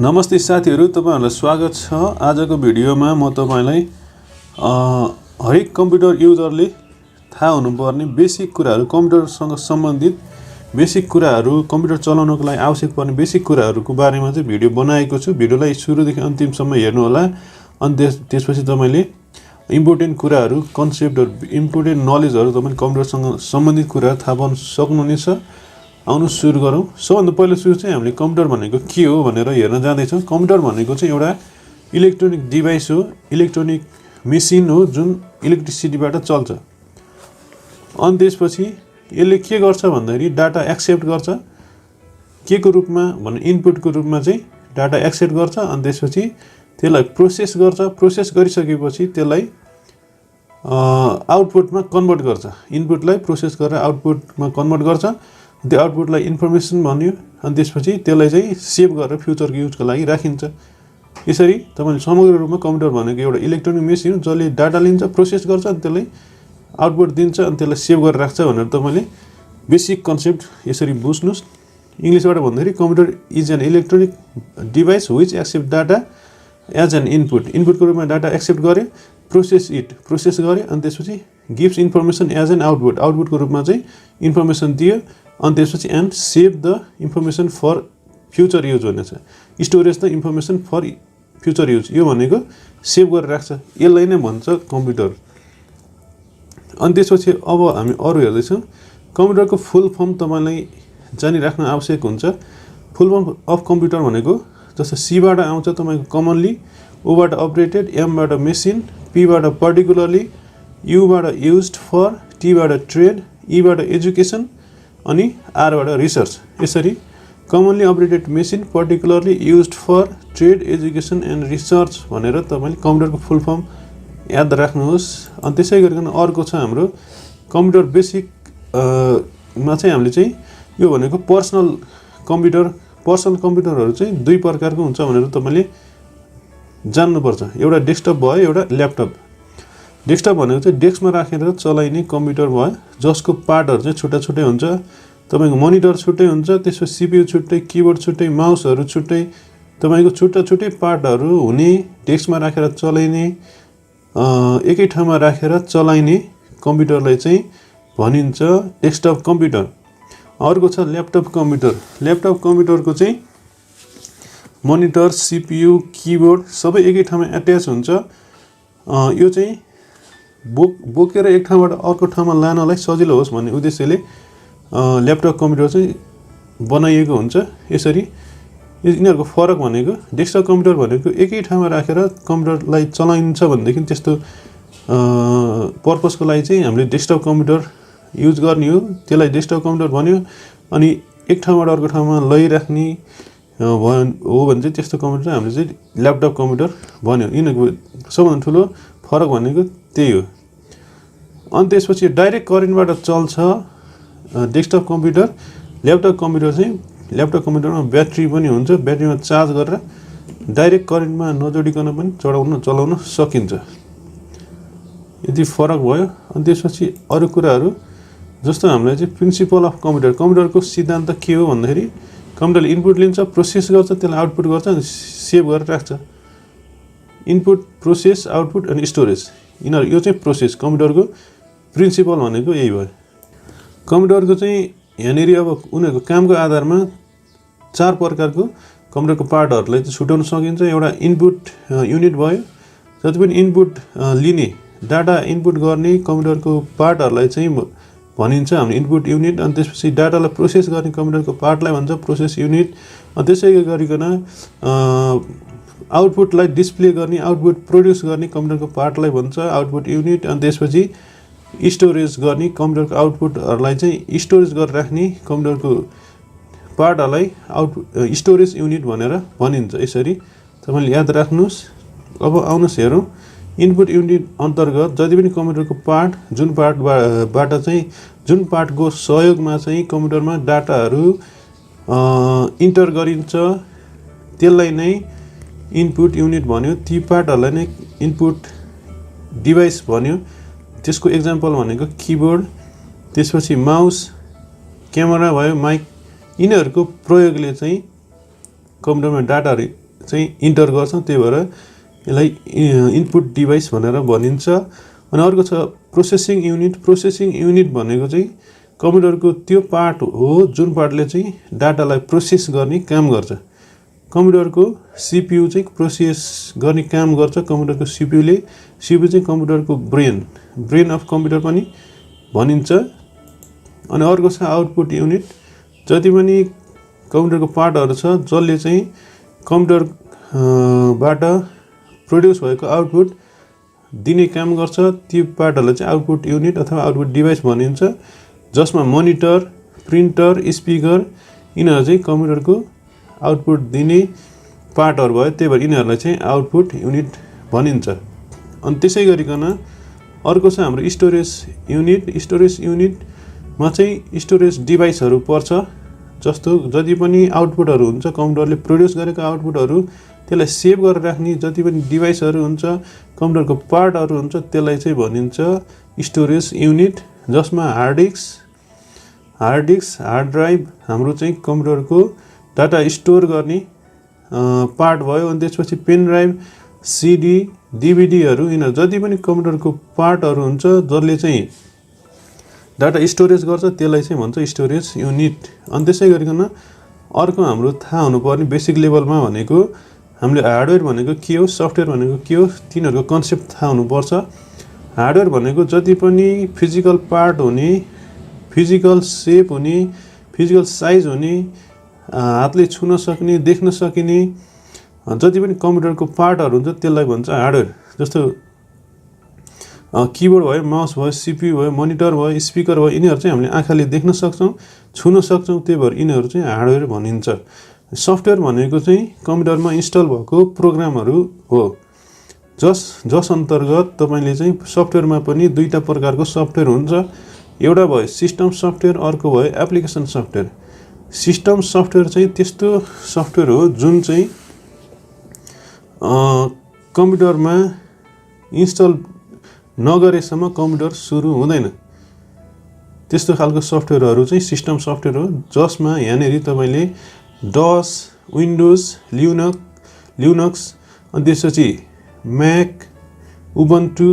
नमस्ते साथीहरु, तपाईहरुलाई स्वागत छ। आजको भिडियोमा म तपाईलाई हरेक कम्प्युटर युजरले थाहा हुनुपर्ने बेसिक कुराहरु, कम्प्युटरसँग सम्बन्धित बेसिक कुराहरु, कम्प्युटर चलाउनको लागि आवश्यक पर्ने बेसिक कुराहरुको बारेमा चाहिँ भिडियो बनाएको छु। भिडियोलाई सुरुदेखि अन्तिमसम्म हेर्नु होला। अनि त्यसपछि तपाईले इम्पोर्टेन्ट कुराहरु, कन्सेप्टहरु, इम्पोर्टेन्ट नलेजहरु तपाईले कम्प्युटरसँग सम्बन्धित कुराहरु थाहा पाउन सक्नुहुनेछ। आउनु सुरु गरौँ। सबभन्दा पहिलो सुरु चाहिँ हामीले कम्प्युटर भनेको के हो भनेर हेर्न जाँदैछौँ। कम्प्युटर भनेको चाहिँ एउटा इलेक्ट्रोनिक डिभाइस हो, इलेक्ट्रोनिक मेसिन हो जुन इलेक्ट्रिसिटीबाट चल्छ। अनि त्यसपछि यसले के गर्छ भन्दाखेरि डाटा एक्सेप्ट गर्छ। के को रूपमा भने इनपुटको रूपमा चाहिँ डाटा एक्सेप्ट गर्छ। अनि त्यसपछि त्यसलाई प्रोसेस गर्छ। प्रोसेस गरिसकेपछि त्यसलाई आउटपुटमा कन्भर्ट गर्छ। इनपुटलाई प्रोसेस गरेर आउटपुटमा कन्भर्ट गर्छ। त्यो आउटपुटलाई इन्फर्मेसन भन्यो। अनि त्यसपछि त्यसलाई चाहिँ सेभ गरेर फ्युचरको युजको लागि राखिन्छ। यसरी तपाईले समग्र रूपमा कम्प्युटर भनेको एउटा इलेक्ट्रोनिक मेसिन हो जसले डाटा लिन्छ, प्रोसेस गर्छ, अनि त्यसलाई आउटपुट दिन्छ, अनि त्यसलाई सेभ गरेर राख्छ भनेर तपाईले बेसिक कन्सेप्ट यसरी बुझ्नुस्। इंग्लिशबाट भन्दाखेरि computer is an electronic device which accept data as an input. इनपुटको रूपमा डाटा एक्सेप्ट गरे, प्रोसेस गरे, अनि त्यसपछि gives information as an output. आउटपुटको रूपमा चाहिँ इन्फर्मेसन दियो। अनि त्यसपछि and save the information for future use भनेछ। Storage the information for future use. यो भनेको सेभ गरेर राख्छ। यसलाई नै भन्छ कम्प्युटर। अनि त्यसपछि अब हामी अरु हेर्दैछौँ। कम्प्युटरको फुल फर्म तपाईलाई जानिराख्न आवश्यक हुन्छ। फुल फर्म अफ कम्प्युटर भनेको जस्तो सीबाट आउँछ तपाईको कमनली, ओबाट अपरेटेड, एमबाट मेसिन, पीबाट पर्टिकुलरली, युबाट युज्ड फर, टीबाट ट्रेड, ईबाट एजुकेसन, अनि आरबाट रिसर्च। यसरी commonly operated machine, particularly used for, trade, education and research भनेर तपाईले कम्प्युटरको फुल फर्म याद राख्नुहोस्। अनि त्यसै गरिकन अर्को छ हाम्रो कम्प्युटर बेसिक मा चाहिँ हामीले चाहिँ यो भनेको पर्सनल कम्प्युटर। पर्सनल कम्प्युटरहरु चाहिँ दुई प्रकारको हुन्छ भनेर तपाईले जान्नुपर्छ। एउटा डेस्कटप भयो, एउटा ल्यापटप। डेस्कटप भनेको चाहिँ डेस्कमा राखेर चलाइने कम्प्युटर भयो जसको पार्टहरु चाहिँ छुट्टा छुट्टै हुन्छ। तपाईको मोनिटर छुट्टै हुन्छ, त्यसपछि सीपीयू छुट्टै, कीबोर्ड छुट्टै, माउसहरु छुट्टै, तपाईको छुट्टा छुट्टै पार्टहरु हुने, डेस्कमा राखेर चलाइने, एकै ठाउँमा राखेर चलाइने कम्प्युटरलाई चाहिँ भनिन्छ डेस्कटप कम्प्युटर। अर्को छ ल्यापटप कम्प्युटर। ल्यापटप कम्प्युटरको चाहिँ मोनिटर, सीपीयू, कीबोर्ड सबै एकै ठाउँमा एट्याच हुन्छ। यो चाहिँ बोकेर एक ठाउँबाट अर्को ठाउँमा लानलाई सजिलो होस् भन्ने उद्देश्यले ल्यापटप कम्प्युटर चाहिँ बनाइएको हुन्छ। यसरी यिनीहरुको फरक भनेको डेस्कटप कम्प्युटर भनेको एकै ठाउँमा राखेर कम्प्युटरलाई चलाइन्छ भनेदेखि त्यस्तो पर्पसको लागि चाहिँ हामीले डेस्कटप कम्प्युटर युज गर्ने हो। त्यसलाई डेस्कटप कम्प्युटर भन्यो। अनि एक ठाउँबाट अर्को ठाउँमा लैराख्ने हो भने चाहिँ त्यस्तो कम्प्युटर हामीले चाहिँ ल्यापटप कम्प्युटर भन्यो। यिनीहरुको सबभन्दा ठुलो फरक भनेको त्यही हो। अनि त्यसपछि डाइरेक्ट करेन्टबाट चल्छ डेस्कटप कम्प्युटर। ल्यापटप कम्प्युटर चाहिँ ल्यापटप कम्प्युटरमा ब्याट्री पनि हुन्छ। ब्याट्रीमा चार्ज गरेर डाइरेक्ट करेन्टमा नजोडिकन पनि चलाउन सकिन्छ। यति फरक भयो। अनि त्यसपछि अरु कुराहरु जस्तो हामीलाई चाहिँ प्रिन्सिपल अफ कम्प्युटर। कम्प्युटरको सिद्धान्त के हो भन्दाखेरि कम्प्युटरले इनपुट लिन्छ, प्रोसेस गर्छ, त्यसलाई आउटपुट गर्छ, अनि सेभ गरेर राख्छ। इनपुट, प्रोसेस, आउटपुट अनि स्टोरेज। यो चाहिँ प्रोसेस। कम्प्युटरको प्रिन्सिपल भनेको यही भयो। कम्प्युटरको चाहिँ यहाँनेरि अब उनीहरुको कामको आधारमा चार प्रकारको कम्प्युटरको पार्टहरुलाई चाहिँ छुटाउन सकिन्छ। एउटा इनपुट युनिट भयो। जति पनि इनपुट लिने, डाटा इनपुट गर्ने कम्प्युटरको पार्टहरुलाई चाहिँ भनिन्छ हामीले इनपुट युनिट। अनि त्यसपछि डाटालाई प्रोसेस गर्ने कम्प्युटरको पार्टलाई भन्छ प्रोसेस युनिट। अनि त्यसै गरिकन आउटपुटलाई डिस्प्ले गर्ने, आउटपुट प्रोड्युस गर्ने कम्प्युटरको पार्टलाई भन्छ आउटपुट युनिट। अनि त्यसपछि स्टोरेज गर्ने कम्प्युटरको आउटपुटहरुलाई चाहिँ स्टोरेज गरेर राख्ने कम्प्युटरको पार्टहरुलाई स्टोरेज युनिट भनेर भनिन्छ। यसरी तपाईले याद राख्नुस्। अब आउनुस् हेरौँ। इनपुट युनिट अन्तर्गत जति पनि कम्प्युटरको पार्ट जुन पार्टको सहयोगमा चाहिँ कम्प्युटरमा डाटाहरु इन्टर गरिन्छ त्यसलाई नै इनपुट युनिट भन्यो। ती पार्टहरुलाई नै इनपुट डिभाइस भन्यो। त्यसको एक्जाम्पल भनेको कीबोर्ड, त्यसपछि माउस, क्यामेरा भयो, माइक। यिनीहरुको प्रयोगले चाहिँ कम्प्युटरमा डाटाहरु चाहिँ इन्टर गर्छ, त्यही भएर यसलाई इनपुट डिभाइस भनेर भनिन्छ। अनि अर्को छ प्रोसेसिङ युनिट। प्रोसेसिङ युनिट भनेको चाहिँ कम्प्युटरको त्यो पार्ट हो जुन पार्टले चाहिँ डाटालाई प्रोसेस गर्ने काम गर्छ। कम्प्युटरको सिपियु चाहिँ प्रोसेस गर्ने काम गर्छ कम्प्युटरको सिपियुले। सिपियु चाहिँ कम्प्युटरको ब्रेन अफ कम्प्युटर पनि भनिन्छ। अनि अर्को छ आउटपुट युनिट। जति पनि कम्प्युटरको पार्टहरू छ जसले चाहिँ कम्प्युटरबाट प्रोड्युस भएको आउटपुट दिने काम गर्छ, त्यो पार्टहरूलाई चाहिँ आउटपुट युनिट अथवा आउटपुट डिभाइस भनिन्छ, जसमा मोनिटर, प्रिन्टर, स्पिकर यिनीहरू चाहिँ कम्प्युटरको आउटपुट दिने पार्टहरू भयो, त्यही भएर यिनीहरूलाई चाहिँ आउटपुट युनिट भनिन्छ। अनि त्यसै गरिकन अर्को छ हाम्रो स्टोरेज युनिट। स्टोरेज युनिटमा चाहिँ स्टोरेज डिभाइसहरू पर्छ, जस्तो जति पनि आउटपुटहरू हुन्छ कम्प्युटरले प्रोड्युस गरेको आउटपुटहरू त्यसलाई सेभ गरेर राख्ने जति पनि डिभाइसहरू हुन्छ कम्प्युटरको पार्टहरू हुन्छ त्यसलाई चाहिँ भनिन्छ स्टोरेज युनिट, जसमा हार्ड डिस्क, हार्ड ड्राइभ हाम्रो चाहिँ कम्प्युटरको डाटा स्टोर गर्ने पार्ट भयो। अनि त्यसपछि पेन ड्राइभ, सिडी, डिभिडीहरू यिनीहरू जति पनि कम्प्युटरको पार्टहरू हुन्छ जसले चाहिँ डाटा स्टोरेज गर्छ त्यसलाई चाहिँ भन्छ स्टोरेज युनिट। अनि त्यसै गरिकन अर्को हाम्रो थाहा हुनुपर्ने बेसिक लेभलमा भनेको हामीले हार्डवेयर भनेको के हो, सफ्टवेयर भनेको के हो, तिनीहरूको कन्सेप्ट थाहा हुनुपर्छ। हार्डवेयर भनेको जति पनि फिजिकल पार्ट हुने, फिजिकल सेप हुने, फिजिकल साइज हुने, हातले छुन सक्ने, देख्न सकिने जति पनि कम्प्युटरको पार्टहरू हुन्छ त्यसलाई भन्छ हार्डवेयर। जस्तो किबोर्ड भयो, माउस भयो, सिपियु भयो, मोनिटर भयो, स्पिकर भयो, यिनीहरू चाहिँ हामीले आँखाले देख्न सक्छौँ, छुन सक्छौँ, त्यही भएर यिनीहरू चाहिँ हार्डवेयर भनिन्छ। सफ्टवेयर भनेको चाहिँ कम्प्युटरमा इन्स्टल भएको प्रोग्रामहरू हो, जस अन्तर्गत तपाईँले चाहिँ सफ्टवेयरमा पनि दुईवटा प्रकारको सफ्टवेयर हुन्छ। एउटा भयो सिस्टम सफ्टवेयर, अर्को भयो एप्लिकेसन सफ्टवेयर। सिस्टम सफ्टवेयर चाहिँ त्यस्तो सफ्टवेयर हो जुन चाहिँ कम्प्युटरमा इन्स्टल नगरेसम्म कम्प्युटर सुरु हुँदैन, त्यस्तो खालको सफ्टवेयरहरू चाहिँ सिस्टम सफ्टवेयर हो, जसमा यहाँनिर तपाईँले डस, विन्डोज, लिनक्स अनि त्यसपछि म्याक, उबन्टु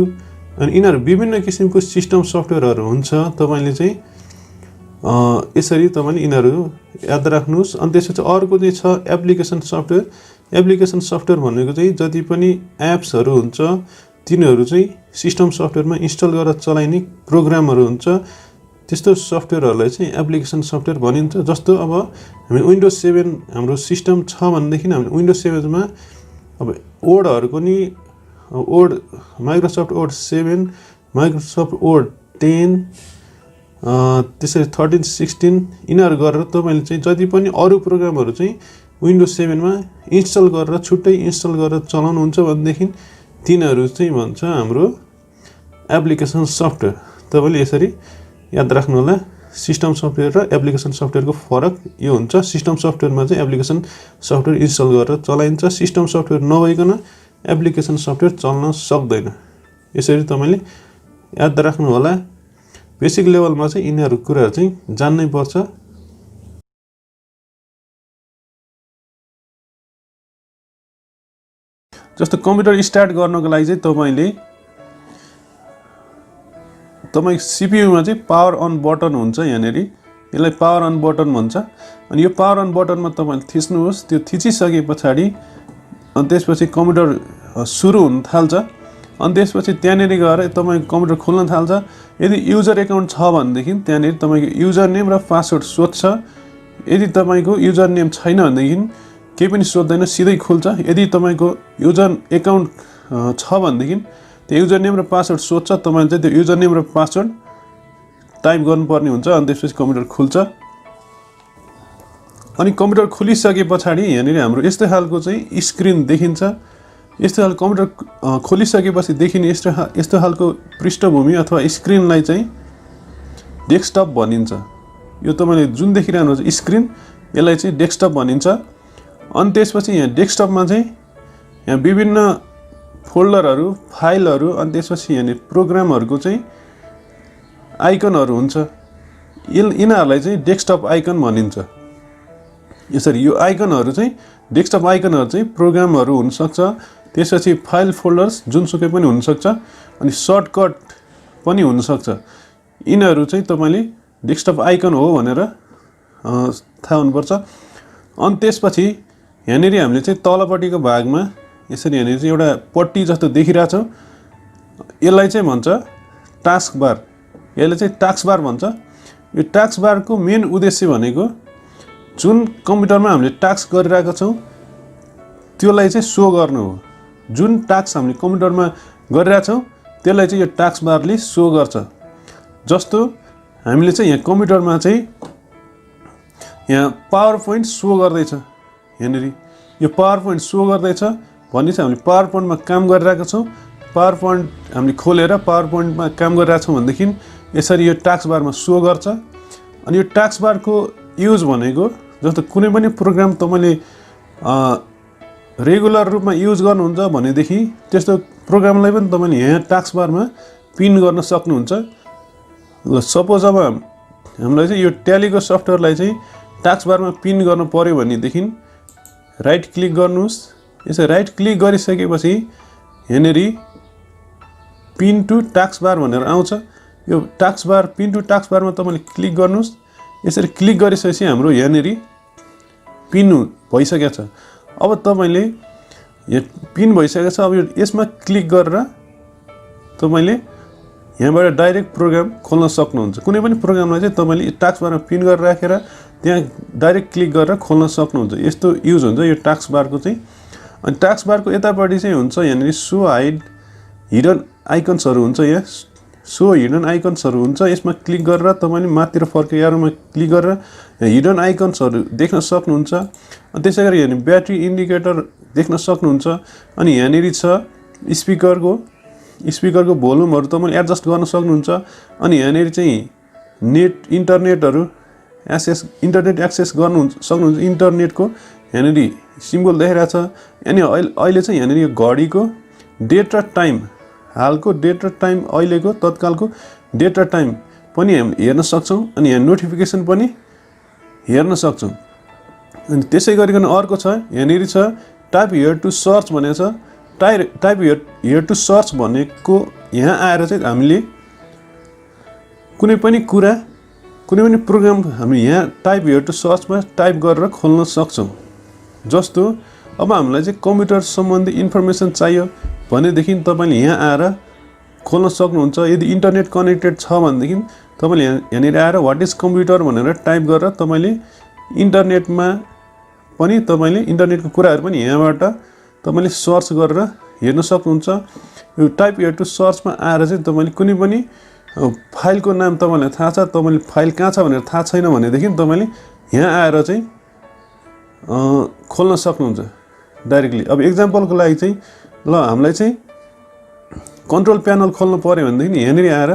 अनि यिनीहरू विभिन्न किसिमको सिस्टम सफ्टवेयरहरू हुन्छ। तपाईँले चाहिँ यसरी तपाईँले यिनीहरू याद राख्नुहोस्। अनि त्यसपछि अर्को चाहिँ छ एप्लिकेसन सफ्टवेयर। एप्लिकेसन सफ्टवेयर भनेको चाहिँ जति पनि एप्सहरू हुन्छ तिनीहरू चाहिँ सिस्टम सफ्टवेयरमा इन्स्टल गरेर चलाइने प्रोग्रामहरू हुन्छ, त्यस्तो सफ्टवेयरहरूलाई चाहिँ एप्लिकेसन सफ्टवेयर भनिन्छ। जस्तो अब हामी विन्डोज 7 हाम्रो सिस्टम छ भनेदेखि हामीले विन्डोज 7मा अब वर्डहरूको नि word, Microsoft word 7, Microsoft word 10 त्यसरी 13, 16 यिनीहरू गरेर तपाईँले चाहिँ जति पनि अरू प्रोग्रामहरू चाहिँ विन्डोज 7मा इन्स्टल गरेर छुट्टै इन्स्टल गरेर चलाउनुहुन्छ भनेदेखि तिनीहरू चाहिँ भन्छ हाम्रो एप्लिकेसन सफ्टवेयर। तपाईँले यसरी याद राख्नु होला, सिस्टम सफ्टवेयर र एप्लिकेसन सफ्टवेयरको फरक यो हुन्छ। सिस्टम सफ्टवेयरमा चाहिँ एप्लिकेसन सफ्टवेयर इन्स्टल गरेर चलाइन्छ, सिस्टम सफ्टवेयर नभइकन एप्लिकेसन सफ्टवेयर चल्न सक्दैन। यसरी तपाईँले याद राख्नु होला। बेसिक लेभलमा चाहिँ यिनीहरू कुराहरू चाहिँ जान्नै पर्छ। जस्तो कम्प्युटर स्टार्ट गर्नको लागि चाहिँ तपाईँ सिपियुमा चाहिँ पावर अन बटन हुन्छ, यहाँनिर यसलाई पावर अन बटन भन्छ। अनि यो पावर अन बटनमा तपाईँले थिच्नुहोस्, त्यो थिचिसके पछाडि अनि त्यसपछि कम्प्युटर सुरु हुन थाल्छ। अनि त्यसपछि त्यहाँनिर गएर तपाईँको कम्प्युटर खुल्न थाल्छ। यदि युजर एकाउन्ट छ भनेदेखि त्यहाँनिर तपाईँको युजर नेम र पासवर्ड सोध्छ। यदि तपाईँको युजर नेम छैन भनेदेखि केही पनि सोध्दैन, सिधै खुल्छ। यदि तपाईँको युजर एकाउन्ट छ भनेदेखि त्यो युजर नेम र पासवर्ड सोध्छ, तपाईँले चाहिँ त्यो युजर नेम र पासवर्ड टाइप गर्नुपर्ने हुन्छ। अनि त्यसपछि कम्प्युटर खुल्छ। अनि कम्प्युटर खुलिसके पछाडि यहाँनिर हाम्रो यस्तो खालको चाहिँ स्क्रिन देखिन्छ। यस्तो खालको कम्प्युटर खोलिसकेपछि देखिने यस्तो खालको पृष्ठभूमि अथवा स्क्रिनलाई चाहिँ डेस्कटप भनिन्छ। यो तपाईँले जुन देखिरहनुहुन्छ स्क्रिन, यसलाई चाहिँ डेस्कटप भनिन्छ। अनि त्यसपछि यहाँ डेस्कटपमा चाहिँ यहाँ विभिन्न फोल्डरहरू, फाइलहरू अनि त्यसपछि यहाँनिर प्रोग्रामहरूको चाहिँ आइकनहरू हुन्छ। यिनीहरूलाई चाहिँ डेस्कटप आइकन भनिन्छ। यसरी यो आइकनहरू चाहिँ डेस्कटप आइकनहरू चाहिँ प्रोग्रामहरू हुनसक्छ, त्यसपछि फाइल फोल्डर्स जुनसुकै पनि हुनसक्छ, अनि सर्टकट पनि हुनसक्छ। यिनीहरू चाहिँ तपाईँले डेस्कटप आइकन हो भनेर थाहा हुनुपर्छ। अनि त्यसपछि यहाँनिर हामीले चाहिँ तलपट्टिको भागमा यसरी यहाँनिर चाहिँ एउटा पट्टी जस्तो देखिरहेछ, यसलाई चाहिँ भन्छ टास्क बार। यसले चाहिँ टास्क बार भन्छ। यो टास्क बारको मेन उद्देश्य भनेको जुन कम्प्युटरमा हामीले टास्क गरिरहेका छौँ त्यसलाई चाहिँ सो गर्नु हो। जुन टास्क हामीले कम्प्युटरमा गरिरहेछौँ त्यसलाई चाहिँ यो टास्क बारले सो गर्छ। जस्तो हामीले चाहिँ यहाँ कम्प्युटरमा चाहिँ यहाँ पावर पोइन्ट सो गर्दैछ, यहाँनिर यो पावर पोइन्ट सो गर्दैछ भन्ने चाहिँ हामीले पावर पोइन्टमा काम गरिरहेका छौँ। पावर पोइन्ट हामीले खोलेर पावर पोइन्टमा काम गरिरहेका छौँ भनेदेखि यसरी यो टास्क बारमा सो गर्छ। अनि यो टास्क बारको युज भनेको जस्तो कुनै पनि प्रोग्राम तपाईँले रेगुलर रूपमा युज गर्नुहुन्छ भनेदेखि त्यस्तो प्रोग्रामलाई पनि तपाईँले यहाँ टास्क बारमा पिन गर्न सक्नुहुन्छ। सपोज अब हामीलाई चाहिँ यो ट्यालीको सफ्टवेयरलाई चाहिँ टास्क बारमा पिन गर्नु पर्यो भनेदेखि राइट क्लिक गर्नुहोस्। यसरी राइट क्लिक गरिसकेपछि यहाँनिर पिन टु टास्क बार भनेर आउँछ। यो task bar pin to task बारमा तपाईँले क्लिक गर्नुहोस्। यसरी क्लिक गरिसकेपछि हाम्रो यहाँनिर पिन भइसकेको छ। अब तपाईँले यो पिन भइसकेको छ। अब यसमा क्लिक गरेर तपाईँले यहाँबाट डाइरेक्ट प्रोग्राम खोल्न सक्नुहुन्छ। कुनै पनि प्रोग्रामलाई चाहिँ तपाईँले टास्क बारमा पिन गरेर राखेर त्यहाँ डाइरेक्ट क्लिक गरेर खोल्न सक्नुहुन्छ। यस्तो युज हुन्छ यो टास्क बारको चाहिँ। अनि टास्क बारको यतापट्टि चाहिँ हुन्छ यहाँनिर सो हाइड हिडन आइकन्सहरू हुन्छ। यहाँ सो हिडन आइकन्सहरू हुन्छ। यसमा क्लिक गरेर तपाईँले माथितिर फर्केर एरोमा क्लिक गरेर हिडन आइकन्सहरू देख्न सक्नुहुन्छ। अनि त्यसै गरी यहाँनिर ब्याट्री इन्डिकेटर देख्न सक्नुहुन्छ। अनि यहाँनिर छ स्पिकरको भोल्युमहरू तपाईँले एडजस्ट गर्न सक्नुहुन्छ। अनि यहाँनिर चाहिँ इन्टरनेट एक्सेस गर्नु सक्नुहुन्छ। इन्टरनेटको यहाँनिर सिम्बल देखिरहेछ। अनि अहिले चाहिँ यहाँनिर यो घडीको डेट र टाइम, हालको डेट र टाइम, अहिलेको तत्कालको डेट र टाइम पनि हामी हेर्न सक्छौँ। अनि यहाँ नोटिफिकेसन पनि हेर्न सक्छौँ। अनि त्यसै गरिकन अर्को छ यहाँनिर छ टाइप हियर टु सर्च भनेको छ। टाइप हियर टु सर्च भनेको यहाँ आएर चाहिँ हामीले कुनै पनि प्रोग्राम हामी यहाँ टाइप हियर टु सर्चमा टाइप गरेर खोल्न सक्छौँ। जस्तो अब हामीलाई चाहिँ कम्प्युटर सम्बन्धी इन्फर्मेसन चाहियो भनेदेखि तपाईँले यहाँ आएर खोल्न सक्नुहुन्छ। यदि इन्टरनेट कनेक्टेड छ भनेदेखि तपाईँले यहाँनिर आएर व्हाट इज कम्प्युटर भनेर टाइप गरेर तपाईँले इन्टरनेटमा पनि तपाईँले इन्टरनेटको कुराहरू पनि यहाँबाट तपाईँले सर्च गरेर हेर्न सक्नुहुन्छ। यो टाइप हियर टु सर्चमा आएर चाहिँ तपाईँले कुनै पनि फाइलको नाम तपाईँलाई थाहा छ, तपाईँले फाइल कहाँ छ भनेर थाहा छैन भनेदेखि तपाईँले यहाँ आएर चाहिँ खोल्न सक्नुहुन्छ डाइरेक्टली। अब एक्जाम्पलको लागि चाहिँ ल हामीलाई चाहिँ कन्ट्रोल प्यानल खोल्नु पर्यो भनेदेखि यहाँनिर आएर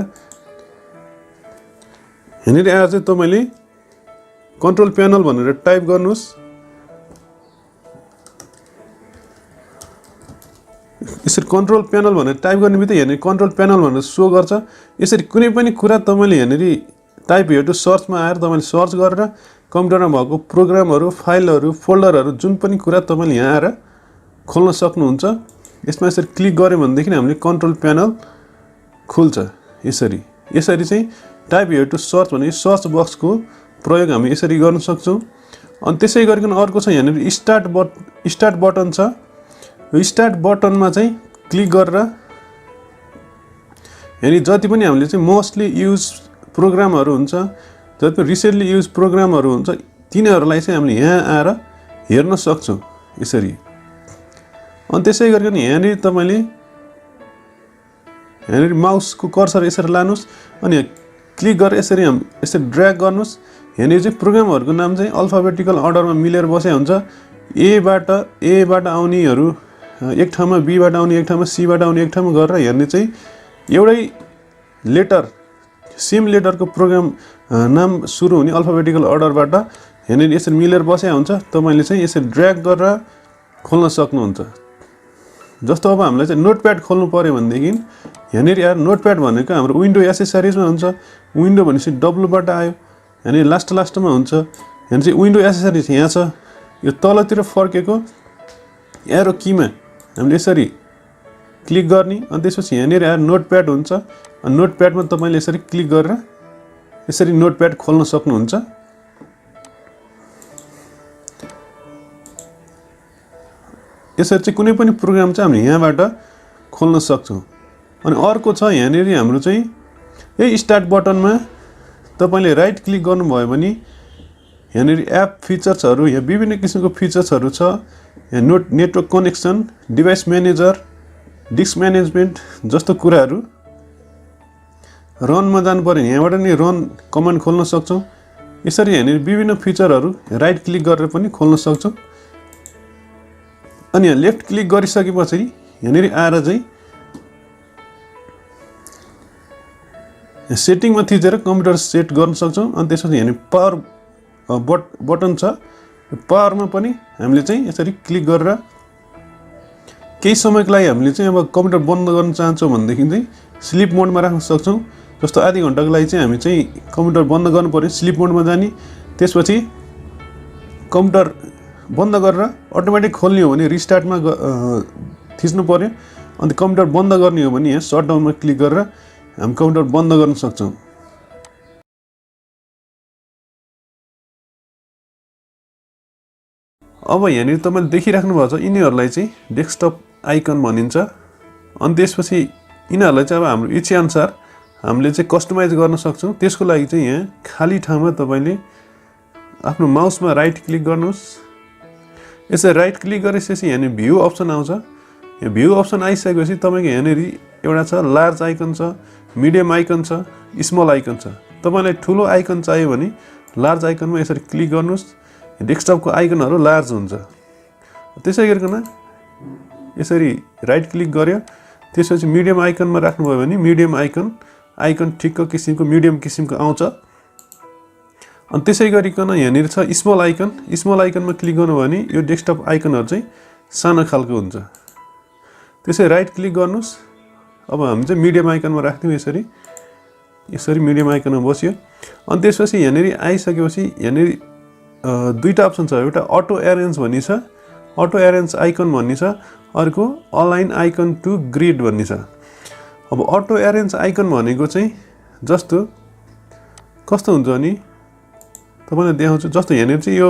चाहिँ तपाईँले कन्ट्रोल प्यानल भनेर टाइप गर्नुहोस्। यसरी कन्ट्रोल प्यानल भनेर टाइप गर्ने बित्तिकै यहाँनिर कन्ट्रोल प्यानल भनेर सो गर्छ। यसरी कुनै पनि कुरा तपाईँले यहाँनिर टाइप हियर टु सर्चमा आएर तपाईँले सर्च गरेर कम्प्युटरमा भएको प्रोग्रामहरू, फाइलहरू, फोल्डरहरू जुन पनि कुरा तपाईँले यहाँ आएर खोल्न सक्नुहुन्छ। यसमा यसरी क्लिक गऱ्यो भनेदेखि हामीले कन्ट्रोल प्यानल खुल्छ। यसरी चाहिँ टाइप हियर टु सर्च भने सर्च बक्सको प्रयोग हामी यसरी गर्न सक्छौँ। अनि त्यसै गरिकन अर्को छ यहाँनिर स्टार्ट बटन छ। यो स्टार्ट बटनमा चाहिँ क्लिक गरेर यहाँनिर जति पनि हामीले चाहिँ मोस्टली युज प्रोग्रामहरू हुन्छ, जति पनि रिसेन्टली युज प्रोग्रामहरू हुन्छ तिनीहरूलाई चाहिँ हामीले यहाँ आएर हेर्न सक्छौँ यसरी। अनि त्यसै गरिकन यहाँनिर तपाईँले यहाँनिर माउसको कर्सर यसरी लानुहोस् अनि क्लिक गरेर यसरी ड्र्याग गर्नुहोस्। यहाँनिर चाहिँ प्रोग्रामहरूको नाम चाहिँ अल्फाबेटिकल अर्डरमा मिलेर बसेको हुन्छ। एबाट आउनेहरू एक ठाउँमा, बीबाट आउने एक ठाउँमा, सीबाट आउने एक ठाउँमा गरेर यहाँनिर चाहिँ एउटै लेटर, सेम लेटरको प्रोग्राम नाम सुरु हुने अल्फाबेटिकल अर्डरबाट यहाँनिर यसरी मिलेर बसेको हुन्छ। तपाईँले चाहिँ यसरी ड्र्याग गरेर खोल्न सक्नुहुन्छ। जस्तो अब हामीलाई चाहिँ नोटप्याड खोल्नु पर्यो भनेदेखि यहाँनिर नोटप्याड भनेको हाम्रो विन्डो एसेसरिजमा हुन्छ। विन्डो भनेपछि डब्लुबाट आयो, यहाँनिर लास्टमा हुन्छ। यहाँ चाहिँ विन्डो एसेसरिज यहाँ छ। यो तलतिर फर्केको एरो कीमा हामीले यसरी क्लिक गर्ने अनि त्यसपछि यहाँनिर आएर नोटप्याड हुन्छ अनि नोटप्याडमा तपाईँले यसरी क्लिक गरेर यसरी नोटप्याड खोल्न सक्नुहुन्छ। यसरी चाहिँ कुनै पनि प्रोग्राम चाहिँ हामीले यहाँबाट खोल्न सक्छौँ। अनि अर्को छ यहाँनिर हाम्रो चाहिँ यही स्टार्ट बटनमा तपाईँले राइट क्लिक गर्नुभयो भने यहाँनिर एप फिचर्सहरू यहाँ विभिन्न किसिमको फिचर्सहरू छ। यहाँ network connection, device manager, disk management जस्तो कुराहरू। रनमा जानु पर्यो यहाँबाट नि रन कमान्ड खोल्न सक्छौँ। यसरी यहाँनिर विभिन्न फिचरहरू राइट क्लिक गरेर पनि खोल्न सक्छौँ। अनि यहाँ लेफ्ट क्लिक गरिसकेपछि यहाँनिर आएर चाहिँ सेटिङमा थिचेर कम्प्युटर सेट गर्न सक्छौँ। अनि त्यसपछि यहाँनिर पावर बटन छ, पावरमा पनि हामीले चाहिँ यसरी क्लिक गरेर केही समयको लागि हामीले चाहिँ अब कम्प्युटर बन्द गर्न चाहन्छौँ भनेदेखि चाहिँ स्लिप मोडमा राख्न सक्छौँ। जस्तो आधी घन्टाको लागि चाहिँ हामी चाहिँ कम्प्युटर बन्द गर्नु पर्यो, स्लिप मोडमा जाने, त्यसपछि कम्प्युटर बन्द गरेर अटोमेटिक खोल्ने हो भने रिस्टार्टमा थिच्नु पर्यो। अनि कम्प्युटर बन्द गर्ने हो भने यहाँ सटडाउनमा क्लिक गरेर हामी कम्प्युटर बन्द गर्न सक्छौँ। अब यहाँनिर तपाईँले देखिराख्नु भएको छ यिनीहरूलाई चाहिँ डेस्कटप आइकन भनिन्छ। अनि त्यसपछि यिनीहरूलाई चाहिँ अब हाम्रो इच्छाअनुसार हामीले चाहिँ कस्टमाइज गर्न सक्छौँ। त्यसको लागि चाहिँ यहाँ खाली ठाउँमा तपाईँले आफ्नो माउसमा राइट क्लिक गर्नुहोस्। यसरी राइट क्लिक गरेपछि यहाँनिर भ्यू अप्सन आउँछ। यो भ्यू अप्सन आइसकेपछि तपाईँको यहाँनिर एउटा छ लार्ज आइकन छ, मिडियम आइकन छ, स्मल आइकन छ। तपाईँलाई ठुलो आइकन चाहियो भने लार्ज आइकनमा यसरी क्लिक गर्नुहोस्। डेस्कटपको आइकनहरू लार्ज हुन्छ। त्यसै गरिकन यसरी राइट क्लिक गर्यो, त्यसपछि मिडियम आइकनमा राख्नुभयो भने मिडियम आइकन ठिक्क किसिमको मिडियम किसिमको आउँछ। अनि त्यसै गरिकन यहाँनिर छ स्मल आइकनमा क्लिक गर्नुभयो भने यो डेस्कटप आइकनहरू चाहिँ सानो खालको हुन्छ। त्यसै राइट क्लिक गर्नुहोस्। अब हामी चाहिँ मिडियम आइकनमा राख्थ्यौँ, यसरी मिडियम आइकनमा बस्यो। अनि त्यसपछि यहाँनिर आइसकेपछि यहाँनिर दुईवटा अप्सन छ, एउटा अटो एरेन्ज भन्ने छ, अटो एरेन्ज आइकन भन्ने छ, अर्को अलाइन आइकन टु ग्रिड भन्ने छ। अब अटो एरेन्ज आइकन भनेको चाहिँ कस्तो हुन्छ भने तपाईँलाई देखाउँछु। जस्तो यहाँनिर चाहिँ यो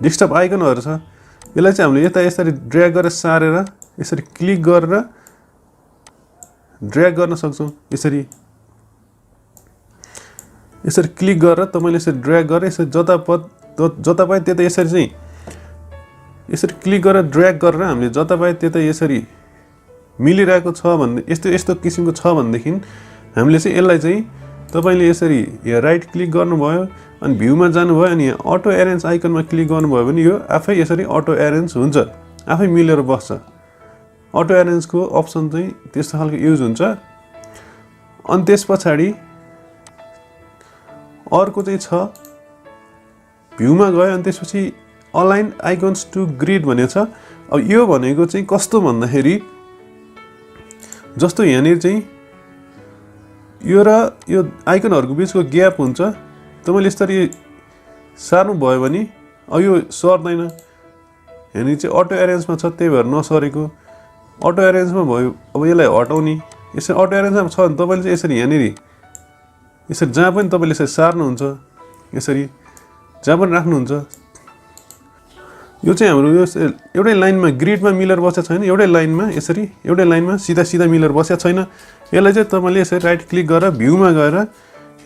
डेस्कटप आइकनहरू छ, यसलाई चाहिँ हामीले यता यसरी ड्र्याग गरेर सारेर यसरी क्लिक गरेर ड्र्याग गर्न सक्छौँ। यसरी क्लिक गरेर तपाईँले यसरी ड्र्याग गरेर यसरी जता पाए त्यता यसरी चाहिँ यसरी क्लिक गरेर ड्र्याग गरेर हामीले जता पाए त्यता यसरी मिलिरहेको छ भने यस्तो किसिमको छ भनेदेखि हामीले चाहिँ यसलाई चाहिँ तपाईँले यसरी यहाँ राइट क्लिक गर्नुभयो अनि भ्यूमा जानुभयो अनि यहाँ अटो एरेन्ज आइकनमा क्लिक गर्नुभयो भने यो आफै यसरी अटो एरेन्ज हुन्छ, आफै मिलेर बस्छ। अटो एरेन्जको अप्सन चाहिँ त्यस्तो खालको युज हुन्छ। अनि त्यस पछाडि अर्को चाहिँ छ भ्यूमा गयो अनि त्यसपछि अलाइन आइकन्स टु ग्रिड भनेको छ। अब यो भनेको चाहिँ कस्तो भन्दाखेरि जस्तो यहाँनिर चाहिँ यो र यो आइकनहरूको बिचको ग्याप हुन्छ, तपाईँले यसरी सार्नु भयो भने अब यो सर्दैन। यहाँनिर चाहिँ अटो एरेन्जमा छ त्यही भएर नसरेको, अटो एरेन्जमा भयो। अब यसलाई हटाउने यसरी अटो एरेन्जमा छ भने तपाईँले चाहिँ यसरी यहाँनिर यसरी जहाँ पनि तपाईँले यसरी सार्नुहुन्छ, यसरी जहाँ पनि राख्नुहुन्छ। यो चाहिँ हाम्रो यो एउटै लाइनमा ग्रिडमा मिलेर बसेको छैन, एउटै लाइनमा सिधा मिलेर बसेको छैन। यसलाई चाहिँ तपाईँले यसरी राइट क्लिक गरेर भ्यूमा गएर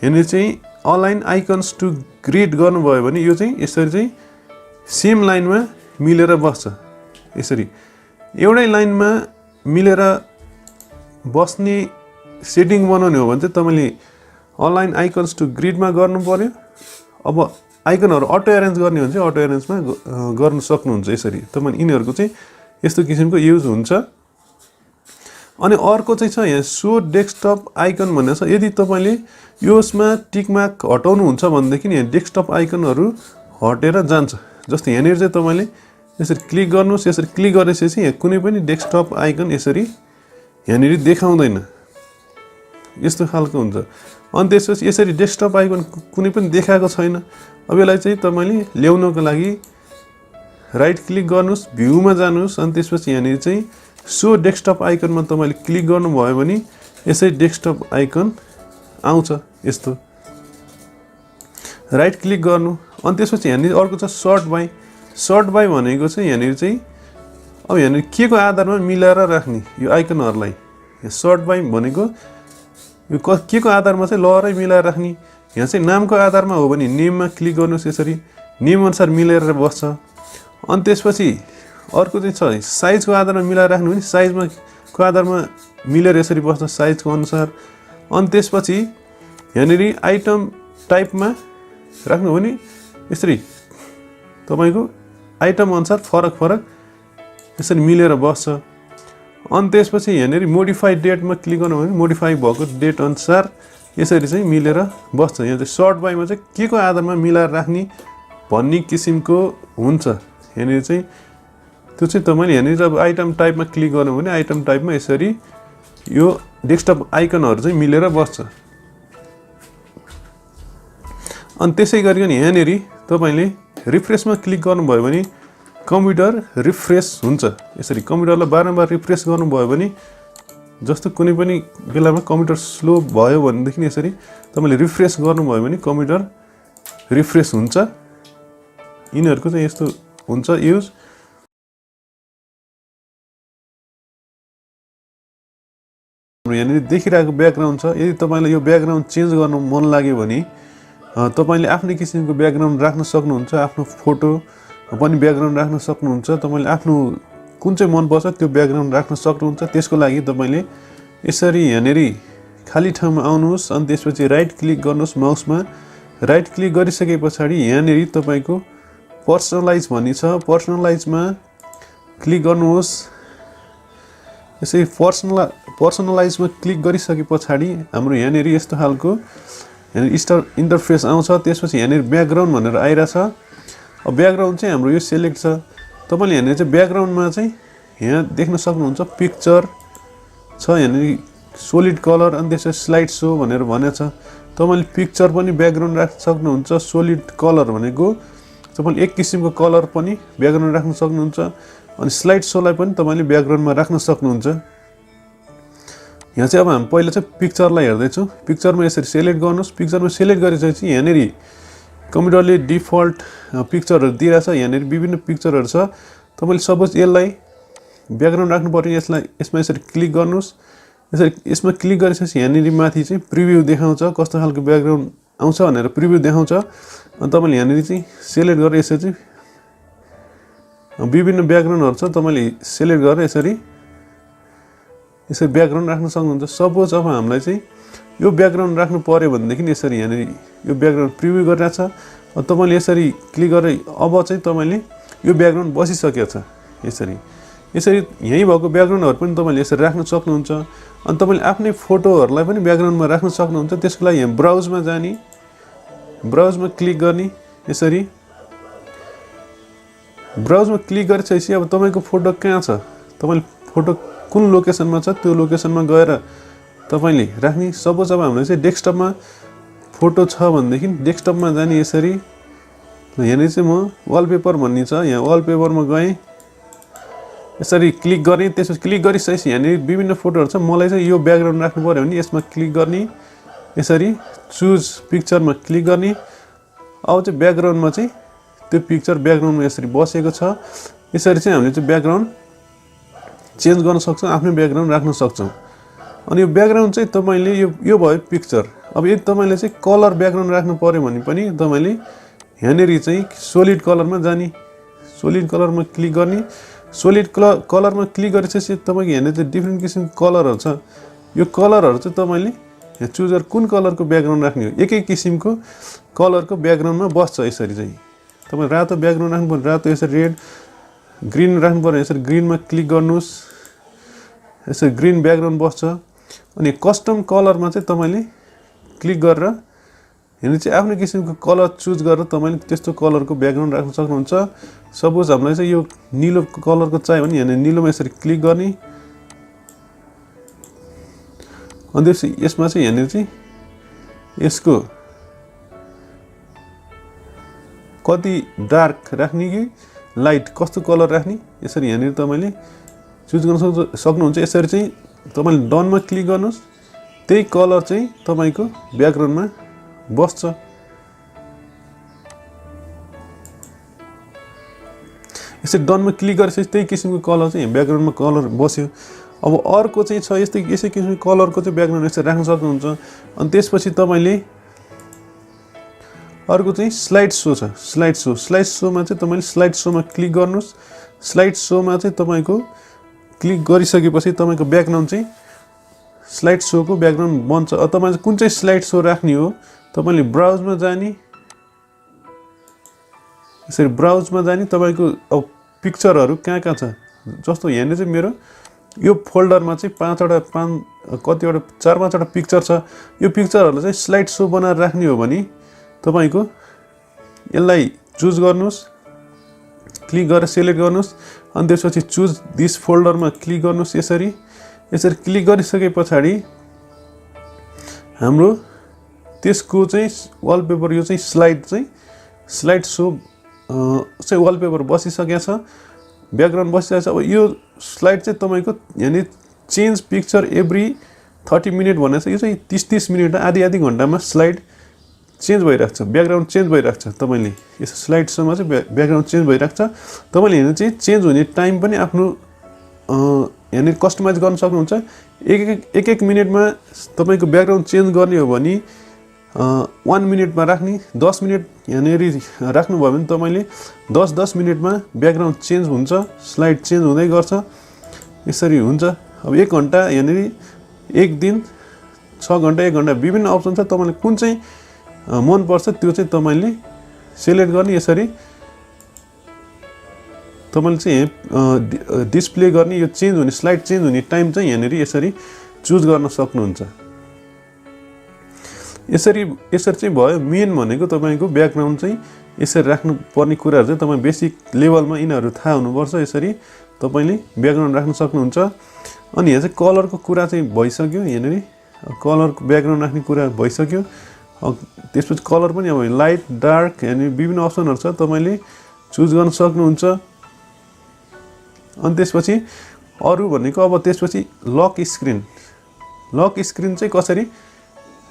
यहाँनिर चाहिँ अलाइन आइकन्स टु ग्रिड गर्नुभयो भने यो चाहिँ यसरी चाहिँ सेम लाइनमा मिलेर बस्छ। यसरी एउटै लाइनमा मिलेर बस्ने सेटिङ बनाउने हो भने चाहिँ तपाईँले अलाइन आइकन्स टु ग्रिडमा गर्नु पर्यो। अब आइकनहरू अटो एरेन्ज गर्ने हो भने चाहिँ अटो एरेन्जमा गर्न सक्नुहुन्छ। यसरी तपाईँ यिनीहरूको चाहिँ यस्तो किसिमको युज हुन्छ। अनि अर्को चाहिँ छ यहाँ सो डेस्कटप आइकन भन्ने छ। यदि तपाईँले यसमा टिकमार्क हटाउनुहुन्छ भनेदेखि यहाँ डेस्कटप आइकनहरू हटेर जान्छ। जस्तो यहाँनिर चाहिँ तपाईँले यसरी क्लिक गर्नुहोस्, यसरी क्लिक गरेपछि यहाँ कुनै पनि डेस्कटप आइकन यसरी यहाँनिर देखाउँदैन, यस्तो खालको हुन्छ। अनि त्यसपछि यसरी डेस्कटप आइकन कुनै पनि देखाएको छैन। अब यसलाई चाहिँ तपाईँले ल्याउनको लागि राइट क्लिक गर्नुस्, भ्यूमा जानुस् अनि त्यसपछि यहाँनिर चाहिँ सो डेस्कटप आइकनमा तपाईँले क्लिक गर्नुभयो भने यसरी डेस्कटप आइकन आउँछ यस्तो। राइट क्लिक गर्नु अनि त्यसपछि यहाँनिर अर्को छ सर्ट बाई भनेको चाहिँ यहाँनिर चाहिँ अब यहाँनिर के को आधारमा मिलाएर राख्ने यो आइकनहरूलाई। सर्ट बाई भनेको यो के को आधारमा चाहिँ लहरै मिलाएर राख्ने। यहाँ चाहिँ नामको आधारमा हो भने नेममा क्लिक गर्नुहोस्, यसरी नेम अनुसार मिलेर बस्छ। अनि त्यसपछि अर्को चाहिँ छ साइजको आधारमा मिलाएर राख्नु भने साइजमा को आधारमा मिलेर यसरी बस्छ साइजको अनुसार। अनि त्यसपछि यहाँनिर आइटम टाइपमा राख्नु भने यसरी तपाईँको आइटम अनुसार फरक यसरी मिलेर बस्छ। अनि त्यसपछि यहाँनिर मोडिफाई डेटमा क्लिक गर्नु भने मोडिफाई भएको डेट अनुसार यसरी चाहिँ मिलेर बस्छ। यहाँ चाहिँ सर्ट बाईमा चाहिँ के को आधारमा मिलाएर राख्ने भन्ने किसिमको हुन्छ। यहाँनिर चाहिँ त्यो चाहिँ तपाईँले यहाँनिर अब आइटम टाइपमा क्लिक गर्नु भने आइटम टाइपमा यसरी यो डेस्कटप आइकनहरू चाहिँ मिलेर बस्छ। अनि त्यसै गरिकन यहाँनिर तपाईँले रिफ्रेसमा क्लिक गर्नुभयो भने कम्प्युटर रिफ्रेस हुन्छ। यसरी कम्प्युटरलाई बारम्बार रिफ्रेस गर्नुभयो भने जस्तो कुनै पनि बेलामा कम्प्युटर स्लो भयो भनेदेखि यसरी तपाईँले रिफ्रेस गर्नुभयो भने कम्प्युटर रिफ्रेस हुन्छ। यिनीहरूको चाहिँ यस्तो हुन्छ युज। यहाँनिर देखिरहेको ब्याकग्राउन्ड छ, यदि तपाईँलाई यो ब्याकग्राउन्ड चेन्ज गर्नु मन लाग्यो भने तपाईँले आफ्नै किसिमको ब्याकग्राउन्ड राख्न सक्नुहुन्छ। आफ्नो फोटो पनि ब्याकग्राउन्ड राख्न सक्नुहुन्छ। तपाईँले आफ्नो कुन चाहिँ मनपर्छ त्यो ब्याकग्राउन्ड राख्न सक्नुहुन्छ। त्यसको लागि तपाईँले यसरी यहाँनिर खाली ठाउँमा आउनुहोस् अनि त्यसपछि राइट क्लिक गर्नुहोस् माउसमा। राइट क्लिक गरिसके पछाडि यहाँनिर तपाईँको पर्सनलाइज भन्ने छ, पर्सनलाइजमा क्लिक गर्नुहोस्। यसरी पर्सनलाइजमा क्लिक गरिसके पछाडि हाम्रो यहाँनिर यस्तो खालको यहाँनिर इन्टरफेस आउँछ। त्यसपछि यहाँनिर ब्याकग्राउन्ड भनेर आइरहेछ। अब ब्याकग्राउन्ड चाहिँ हाम्रो यो सेलेक्ट छ। तपाईँले यहाँनिर चाहिँ ब्याकग्राउन्डमा चाहिँ यहाँ देख्न सक्नुहुन्छ पिक्चर छ, यहाँनिर सोलिड कलर अनि त्यसपछि स्लाइड सो भनेर भनेको छ। तपाईँले पिक्चर पनि ब्याकग्राउन्ड राख्न सक्नुहुन्छ। सोलिड कलर भनेको तपाईँले एक किसिमको कलर पनि ब्याकग्राउन्ड राख्न सक्नुहुन्छ। अनि स्लाइड सोलाई पनि तपाईँले ब्याकग्राउन्डमा राख्न सक्नुहुन्छ। यहाँ चाहिँ अब हामी पहिला चाहिँ पिक्चरलाई हेर्दैछौँ। पिक्चरमा यसरी सेलेक्ट गर्नुहोस्। पिक्चरमा सेलेक्ट गरेपछि यहाँनिर कम्प्युटरले डिफल्ट पिक्चरहरू दिइरहेछ। यहाँनिर विभिन्न पिक्चरहरू छ। तपाईँले सपोज यसलाई ब्याकग्राउन्ड राख्नु पर्यो, यसमा यसरी क्लिक गर्नुहोस्। यसरी यसमा क्लिक गरेपछि यहाँनिर माथि चाहिँ प्रिभ्यू देखाउँछ, कस्तो खालको ब्याकग्राउन्ड आउँछ भनेर प्रिभ्यू देखाउँछ। अनि तपाईँले यहाँनिर चाहिँ सेलेक्ट गरेर यसरी चाहिँ विभिन्न ब्याकग्राउन्डहरू छ, तपाईँले सेलेक्ट गरेर यसरी ब्याकग्राउन्ड राख्न सक्नुहुन्छ। सपोज अब हामीलाई चाहिँ यो ब्याकग्राउन्ड राख्नु पर्यो भनेदेखि यसरी यहाँनिर यो ब्याकग्राउन्ड प्रिभ्यू गरिरहेको छ। तपाईँले यसरी क्लिक गरेर अब चाहिँ तपाईँले यो ब्याकग्राउन्ड बसिसकेको छ। यसरी यहीँ भएको ब्याकग्राउन्डहरू पनि तपाईँले यसरी राख्न सक्नुहुन्छ। अनि तपाईँले आफ्नै फोटोहरूलाई पनि ब्याकग्राउन्डमा राख्न सक्नुहुन्छ। त्यसको लागि यहाँ ब्राउजमा जाने, ब्राउजमा क्लिक गर्ने। यसरी ब्राउजमा क्लिक गरिसकेपछि अब तपाईँको फोटो कहाँ छ, तपाईँले फोटो कुन लोकेसनमा छ त्यो लोकेसनमा गएर तपाईँले राख्ने। सपोज अब हाम्रो चाहिँ डेस्कटपमा फोटो छ भनेदेखि डेस्कटपमा जाने। यसरी यहाँनिर चाहिँ म वालपेपर भन्ने छ, यहाँ वालपेपरमा गएँ, यसरी क्लिक गरेँ। त्यसपछि क्लिक गरिसकेपछि यहाँनिर विभिन्न फोटोहरू छ। मलाई चाहिँ यो ब्याकग्राउन्ड राख्नु पऱ्यो भने यसमा क्लिक गर्ने, यसरी चुज पिक्चरमा क्लिक गर्ने। अब चाहिँ ब्याकग्राउन्डमा चाहिँ त्यो पिक्चर ब्याकग्राउन्डमा यसरी बसेको छ। यसरी चाहिँ हामीले चाहिँ ब्याकग्राउन्ड चेन्ज गर्न सक्छौँ, आफ्नो ब्याकग्राउन्ड राख्न सक्छौँ। अनि यो ब्याकग्राउन्ड चाहिँ तपाईँले यो भयो पिक्चर। अब यदि तपाईँले चाहिँ कलर ब्याकग्राउन्ड राख्नु पऱ्यो भने पनि तपाईँले यहाँनिर चाहिँ सोलिड कलरमा जाने, सोलिड कलरमा क्लिक गर्ने। सोलिड कलरमा क्लिक गरेपछि तपाईँको यहाँनिर चाहिँ डिफ्रेन्ट किसिमको कलरहरू छ। यो कलरहरू चाहिँ तपाईँले यहाँ चुज गरेर कुन कलरको ब्याकग्राउन्ड राख्ने हो। एकै किसिमको कलरको ब्याकग्राउन्डमा बस्छ। यसरी चाहिँ तपाईँ रातो ब्याकग्राउन्ड राख्नु पर्यो रातो, यसरी रेड ग्रिन राख्नु पर्यो यसरी ग्रिनमा क्लिक गर्नुहोस्। यसरी ग्रिन ब्याकग्राउन्ड बस्छ। अनि कस्टम कलरमा चाहिँ तपाईँले क्लिक गरेर यहाँनिर चाहिँ आफ्नो किसिमको कलर चुज गरेर तपाईँले त्यस्तो कलरको ब्याकग्राउन्ड राख्न सक्नुहुन्छ। सपोज हामीलाई चाहिँ यो निलो कलरको चाहियो भने यहाँनिर निलोमा यसरी क्लिक गर्ने। अनि त्यसपछि यसमा चाहिँ यहाँनिर चाहिँ यसको कति डार्क राख्ने कि लाइट कस्तो कलर राख्ने यसरी यहाँनिर तपाईँले चुज गर्न सक्नुहुन्छ। यसरी चाहिँ तपाईँले डनमा क्लिक गर्नुहोस्, त्यही कलर चाहिँ तपाईँको ब्याकग्राउन्डमा बस्छ। यसरी डनमा क्लिक गरेपछि त्यही किसिमको कलर चाहिँ ब्याकग्राउन्डमा कलर बस्यो। अब अर्को चाहिँ छ यसै किसिमको कलरको चाहिँ ब्याकग्राउन्ड यसरी राख्न सक्नुहुन्छ। अनि त्यसपछि तपाईँले अर्को चाहिँ स्लाइड सो छ। स्लाइड सोमा चाहिँ तपाईँले स्लाइड सोमा क्लिक गर्नुहोस्। स्लाइड सोमा चाहिँ तपाईँको क्लिक गरिसकेपछि तपाईँको ब्याकग्राउन्ड चाहिँ स्लाइड सोको ब्याकग्राउन्ड बन्छ। अब तपाईँले कुन चाहिँ स्लाइड सो राख्ने हो तपाईँले ब्राउजमा जाने, यसरी ब्राउजमा जाने, तपाईँको अब पिक्चरहरू कहाँ छ जस्तो यहाँनिर चाहिँ मेरो यो फोल्डरमा चाहिँ 4-5वटा पिक्चर छ। यो पिक्चरहरूलाई चाहिँ स्लाइड सो बनाएर राख्ने हो भने तपाईँको यसलाई चुज गर्नुहोस्, क्लिक गरेर सेलेक्ट गर्नुहोस्। अनि त्यसपछि चुज दिस फोल्डरमा क्लिक गर्नुहोस्। यसरी क्लिक गरिसके पछाडि हाम्रो त्यसको चाहिँ वालपेपर यो चाहिँ स्लाइड सो चाहिँ वालपेपर बसिसकेको छ, ब्याकग्राउन्ड बसिसकेको छ। अब यो स्लाइड चाहिँ तपाईँको यहाँनिर चेन्ज पिक्चर एभ्री 30 मिनट भनेको छ। यो चाहिँ 30 मिनट आधी घन्टामा स्लाइड चेन्ज भइरहेको छ, ब्याकग्राउन्ड चेन्ज भइरहेको छ। तपाईँले यस स्लाइड सोमा चाहिँ ब्याकग्राउन्ड चेन्ज भइरहेको छ। तपाईँले हेर्नु चाहिँ चेन्ज हुने टाइम पनि आफ्नो यहाँनिर कस्टमाइज गर्न सक्नुहुन्छ। एक मिनटमा तपाईँको ब्याकग्राउन्ड चेन्ज गर्ने हो भने 1 मिनटमा राख्ने, 10 मिनट यहाँनिर राख्नुभयो भने तपाईँले 10 मिनटमा ब्याकग्राउन्ड चेन्ज हुन्छ, स्लाइड चेन्ज हुँदै गर्छ। यसरी हुन्छ। अब 1 घन्टा यहाँनिर 1 दिन, 6 घन्टा, 1 घन्टा विभिन्न अप्सन छ। तपाईँले कुन चाहिँ मनपर्छ त्यो चाहिँ तपाईँले सेलेक्ट गर्ने। यसरी तपाईँले चाहिँ डिस्प्ले गर्ने, यो चेन्ज हुने स्लाइड चेन्ज हुने टाइम चाहिँ यहाँनिर यसरी चुज गर्न सक्नुहुन्छ। यसरी चाहिँ भयो। मेन भनेको तपाईँको ब्याकग्राउन्ड चाहिँ यसरी राख्नुपर्ने कुराहरू चाहिँ तपाईँ बेसिक लेभलमा यिनीहरू थाहा हुनुपर्छ। यसरी तपाईँले ब्याकग्राउन्ड राख्न सक्नुहुन्छ। अनि यहाँ चाहिँ कलरको कुरा चाहिँ भइसक्यो। यहाँनिर कलरको ब्याकग्राउन्ड राख्ने कुरा भइसक्यो। त्यसपछि कलर पनि अब लाइट, डार्क, यहाँनिर विभिन्न अप्सनहरू छ, तपाईँले चुज गर्न सक्नुहुन्छ। अनि त्यसपछि अरू भनेको अब त्यसपछि लक स्क्रिन चाहिँ कसरी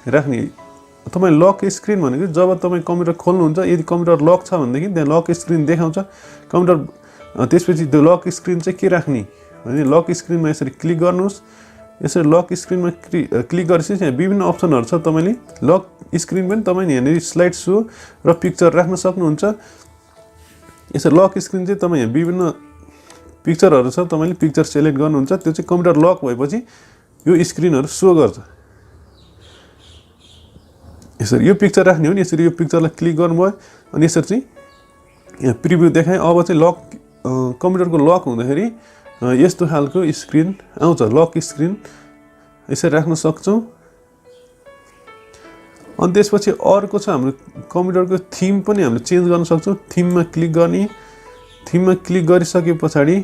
राख्ने। तपाईँ लक स्क्रिन भनेको जब तपाईँ कम्प्युटर खोल्नुहुन्छ, यदि कम्प्युटर लक छ भनेदेखि त्यहाँ लक स्क्रिन देखाउँछ कम्प्युटर। त्यसपछि त्यो लक स्क्रिन चाहिँ के राख्ने भने लक स्क्रिनमा यसरी क्लिक गर्नुहोस्। यसरी लक स्क्रिनमा क्लिक गरेपछि यहाँ विभिन्न अप्सनहरू छ। तपाईँले लक स्क्रिन पनि तपाईँले यहाँनिर स्लाइड सो र पिक्चर राख्न सक्नुहुन्छ। यसरी लक स्क्रिन चाहिँ तपाईँ यहाँ विभिन्न पिक्चरहरू छ, तपाईँले पिक्चर सेलेक्ट गर्नुहुन्छ। त्यो चाहिँ कम्प्युटर लक भएपछि यो स्क्रिनहरू सो गर्छ। यसरी यो पिक्चर राख्ने हो नि, यसरी यो पिक्चरलाई क्लिक गर्नुभयो अनि यसरी चाहिँ यहाँ प्रिभ्यू देखाएँ। अब चाहिँ लक कम्प्युटरको लक हुँदाखेरि यस्तो खालको स्क्रिन आउँछ, लक स्क्रिन यसरी राख्न सक्छौँ। अनि त्यसपछि अर्को छ हाम्रो कम्प्युटरको थिम पनि हामीले चेन्ज गर्न सक्छौँ। थिममा क्लिक गर्ने, थिममा क्लिक गरिसके पछाडि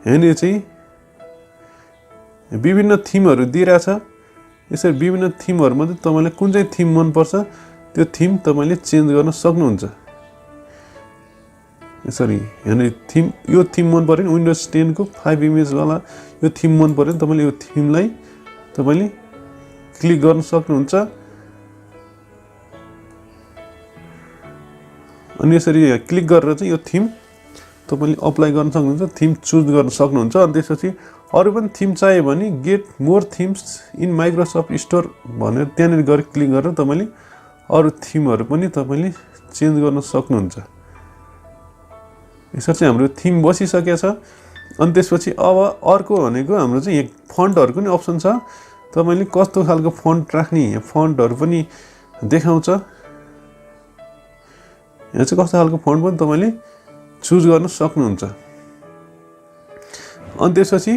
यहाँनिर चाहिँ विभिन्न थिमहरू दिइरहेछ। यसरी विभिन्न थिमहरूमा चाहिँ तपाईँलाई कुन चाहिँ थिम मनपर्छ त्यो थिम तपाईँले चेन्ज गर्न सक्नुहुन्छ। यसरी यहाँनिर थिम, यो थिम मन पऱ्यो भने विन्डोज 10 को 5 इमेजवाला यो थिम मन पऱ्यो भने तपाईँले यो थिमलाई तपाईँले क्लिक गर्न सक्नुहुन्छ। अनि यसरी क्लिक गरेर चाहिँ यो थिम तपाईँले अप्लाई गर्न सक्नुहुन्छ, थिम चुज गर्न सक्नुहुन्छ। अनि त्यसपछि अरू पनि थिम चाहियो भने get more themes in Microsoft store भनेर त्यहाँनिर गएर क्लिक गरेर तपाईँले अरू थिमहरू पनि तपाईँले चेन्ज गर्न सक्नुहुन्छ। यसरी चाहिँ हाम्रो थिम बसिसकेको छ। अनि त्यसपछि अब अर्को भनेको हाम्रो चाहिँ यहाँ फन्टहरूको नि अप्सन छ। तपाईँले कस्तो खालको फन्ट राख्ने यहाँ फन्टहरू पनि देखाउँछ। यहाँ चाहिँ कस्तो खालको फन्ट पनि तपाईँले चुज गर्न सक्नुहुन्छ। अनि त्यसपछि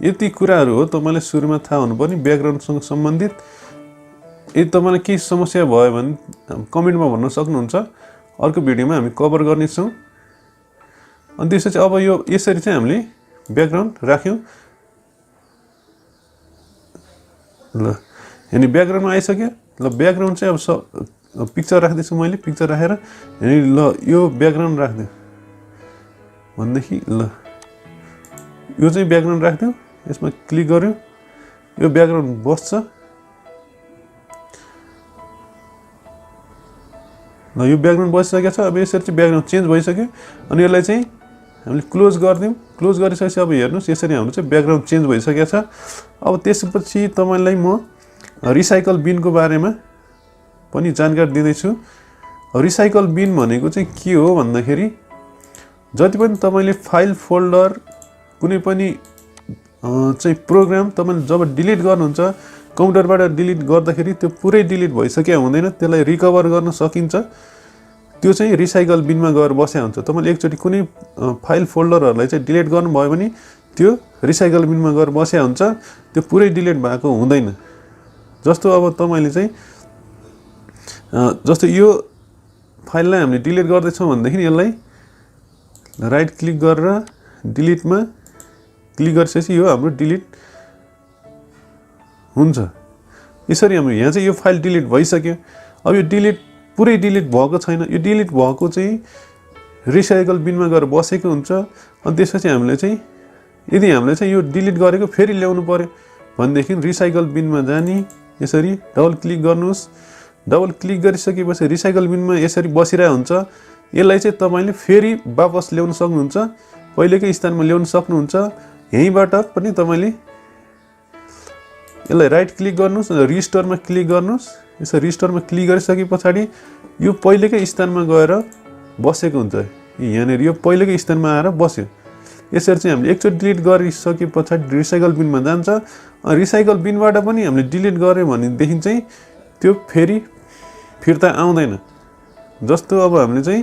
यति कुराहरू हो तपाईँले सुरुमा थाहा हुनुपर्ने ब्याकग्राउन्डसँग सम्बन्धित। यदि तपाईँलाई केही समस्या भयो भने कमेन्टमा भन्न सक्नुहुन्छ, अर्को भिडियोमा हामी कभर गर्नेछौँ। अनि त्यसपछि अब यो यसरी चाहिँ हामीले ब्याकग्राउन्ड राख्यौँ। ल यानी ब्याकग्राउन्डमा आइसक्यो। ल ब्याकग्राउन्ड चाहिँ अब पिक्चर राख्दैछु मैले पिक्चर राखेर यहाँनिर ल यो ब्याकग्राउन्ड राख्दियो भनेदेखि ल यो चाहिँ ब्याकग्राउन्ड राख्दियो यसमा क्लिक गर्यो यो ब्याकग्राउन्ड बस्छ ल यो ब्याकग्राउन्ड बसिसकेको छ अब यसरी चाहिँ ब्याकग्राउन्ड चेन्ज भइसक्यो अनि यसलाई चाहिँ हामीले क्लोज गरिदिउँ क्लोज गरिसकेपछि अब हेर्नुहोस् यसरी हाम्रो चाहिँ ब्याकग्राउन्ड चेन्ज भइसकेको छ अब त्यसपछि तपाईँलाई म रिसाइकल बिनको बारेमा पनि जानकारी दिँदैछु रिसाइकल बिन भनेको चाहिँ के हो भन्दाखेरि जति पनि तपाईँले फाइल फोल्डर कुनै पनि चाहिँ प्रोग्राम तपाईँले जब डिलिट गर्नुहुन्छ कम्प्युटरबाट डिलिट गर्दाखेरि त्यो पुरै डिलिट भइसक्यो हुँदैन त्यसलाई रिकभर गर्न सकिन्छ त्यो चाहिँ रिसाइकल बिनमा गएर बस्या हुन्छ तपाईँले एकचोटि कुनै फाइल फोल्डरहरूलाई चाहिँ डिलिट गर्नुभयो भने त्यो रिसाइकल बिनमा गएर बस्या हुन्छ त्यो पुरै डिलिट भएको हुँदैन जस्तो अब तपाईँले चाहिँ जस्तो यो फाइललाई हामीले डिलिट गर्दैछौँ भनेदेखि यसलाई राइट क्लिक गरेर डिलिटमा क्लिक गरिसकेपछि यो हाम्रो डिलिट हुन्छ यसरी हाम्रो यहाँ चाहिँ यो फाइल डिलिट भइसक्यो अब यो डिलिट पुरै डिलिट भएको छैन यो डिलिट भएको चाहिँ रिसाइकल बिनमा गएर बसेको हुन्छ अनि त्यसपछि हामीले चाहिँ यदि हामीले चाहिँ यो डिलिट गरेको फेरि ल्याउनु पर्यो भनेदेखि रिसाइकल बिनमा जाने यसरी डबल क्लिक गर्नुहोस् डबल क्लिक गरिसकेपछि रिसाइकल बिनमा यसरी बसिरहेको हुन्छ यसलाई चाहिँ तपाईँले फेरि वापस ल्याउन सक्नुहुन्छ पहिलेकै स्थानमा ल्याउन सक्नुहुन्छ यहीँबाट पनि तपाईँले यसलाई राइट क्लिक गर्नुहोस् रिस्टोरमा क्लिक गर्नुहोस् यसरी रिस्टोरमा क्लिक गरिसके पछाडि यो पहिलेकै स्थानमा गएर बसेको हुन्छ यहाँनिर यो पहिलेकै स्थानमा आएर बस्यो यसरी चाहिँ हामीले एकचोटि डिलिट गरिसके पछाडि रिसाइकल बिनमा जान्छ रिसाइकल बिनबाट पनि हामीले डिलिट गऱ्यो भनेदेखि चाहिँ त्यो फेरि फिर्ता आउँदैन जस्तो अब हामीले चाहिँ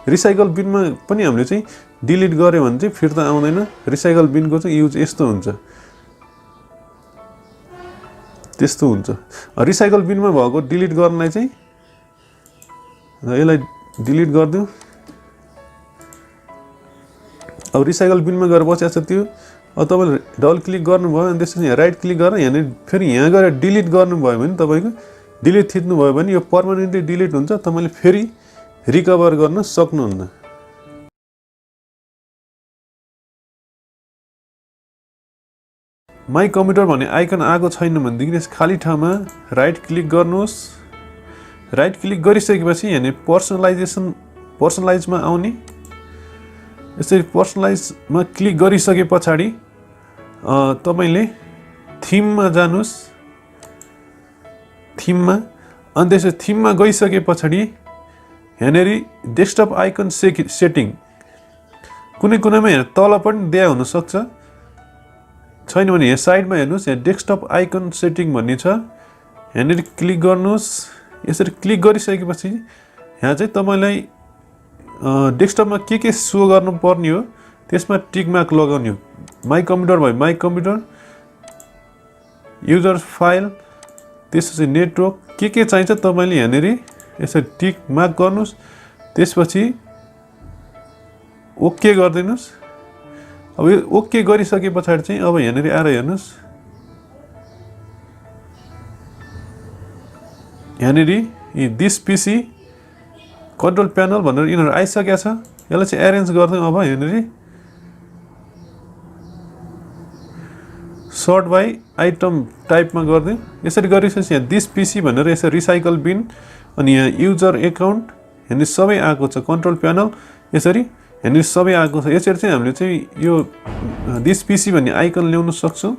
रिसाइकल बिनमा पनि हामीले चाहिँ डिलिट गऱ्यो भने चाहिँ फिर्ता आउँदैन रिसाइकल बिनको चाहिँ युज यस्तो हुन्छ त्यस्तो हुन्छ रिसाइकल बिनमा भएको डिलिट गर्नलाई चाहिँ यसलाई डिलिट गरिदिउँ अब रिसाइकल बिनमा गएर बसेको छ त्यो अब तपाईँले डबल क्लिक गर्नुभयो अनि त्यसपछि राइट क्लिक गरेर यहाँनिर फेरि यहाँ गएर डिलिट गर्नुभयो भने तपाईँको डिलिट थिच्नुभयो भने यो पर्मानेन्टली डिलिट हुन्छ तपाईँले फेरि रिकभर गर्न सक्नुहुन्न माई कम्प्युटर भन्ने आइकन आएको छैन भनेदेखि यस खाली ठाउँमा राइट क्लिक गर्नुहोस् राइट क्लिक गरिसकेपछि यहाँनिर पर्सनलाइजमा आउने यसरी पर्सनलाइजमा क्लिक गरिसके पछाडि तपाईँले थिममा जानुहोस् थिममा अनि त्यसपछि थिममा गइसके पछाडि यहाँनिर डेस्कटप आइकन सेटिङ कुनै कुनैमा यहाँ तल पनि दिया हुनसक्छ छैन भने यहाँ साइडमा हेर्नुहोस् यहाँ डेस्कटप आइकन सेटिङ भन्ने छ यहाँनिर क्लिक गर्नुहोस् यसरी क्लिक गरिसकेपछि यहाँ चाहिँ तपाईँलाई डेस्कटपमा के सो गर्नुपर्ने हो त्यसमा टिक मार्क लगाउने हो माई कम्प्युटर भयो माई कम्प्युटर युजर फाइल त्यसपछि नेटवर्क के चाहिन्छ तपाईँले यहाँनिर यसरी टिक मार्क गर्नुहोस् त्यसपछि ओके गरिदिनुहोस् अब यो ओके गरिसके पछाडि चाहिँ अब यहाँनिर आएर हेर्नुहोस् यहाँनिर दिस पिसी कन्ट्रोल प्यानल भनेर यिनीहरू आइसकेको छ यसलाई चाहिँ एरेन्ज गरिदिउँ अब यहाँनिर सर्ट बाई आइटम टाइपमा गरिदिउँ यसरी गरिसकेपछि यहाँ दिस पिसी भनेर यसरी रिसाइकल बिन अनि यहाँ युजर एकाउन्ट यहाँनिर सबै आएको छ कन्ट्रोल प्यानल यसरी यहाँनिर सबै आएको छ यसरी चाहिँ हामीले चाहिँ यो दिस पिसी भन्ने आइकन ल्याउन सक्छौँ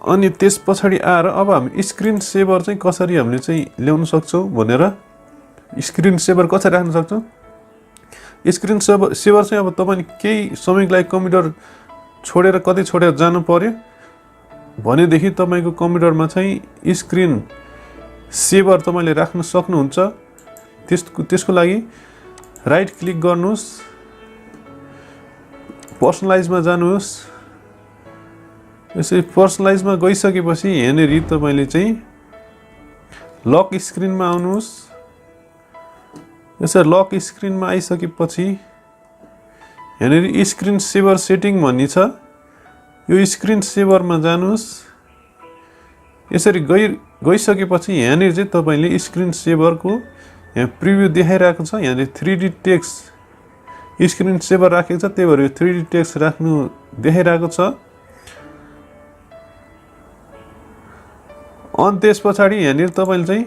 अनि त्यस पछाडि आएर अब हामी स्क्रिन सेभर चाहिँ कसरी हामीले चाहिँ ल्याउन सक्छौँ भनेर स्क्रिन सेभर कसरी राख्न सक्छौँ स्क्रिन सेभर चाहिँ अब तपाईले केही समयको लागि कम्प्युटर छोडेर कतै छोडेर जानु पर्यो भनेदेखि तपाईको कम्प्युटरमा चाहिँ स्क्रिन सेभर तपाईले राख्न सक्नुहुन्छ त्यसको लागि राइट क्लिक गर्नुहोस् पर्सनलाइजमा जानुहोस् यसरी पर्सनलाइजमा गइसकेपछि यहाँनिर तपाईले चाहिँ लक स्क्रिनमा आउनुहोस् यसरी लक स्क्रिनमा आइसकेपछि यहाँनिर स्क्रिन सेभर सेटिङ भन्ने छ यो स्क्रिन सेभरमा जानुहोस् यसरी गइसकेपछि यहाँनिर चाहिँ तपाईले स्क्रिन सेभरको यहाँ प्रिभ्यू देखाइरहेको छ। यहाँनिर 3D टेक्स्ट स्क्रिन सेभर राखेको छ, त्यही भएर यो 3D टेक्स्ट राख्नु देखाइरहेको छ। अनि त्यस पछाडि यहाँनिर तपाईले चाहिँ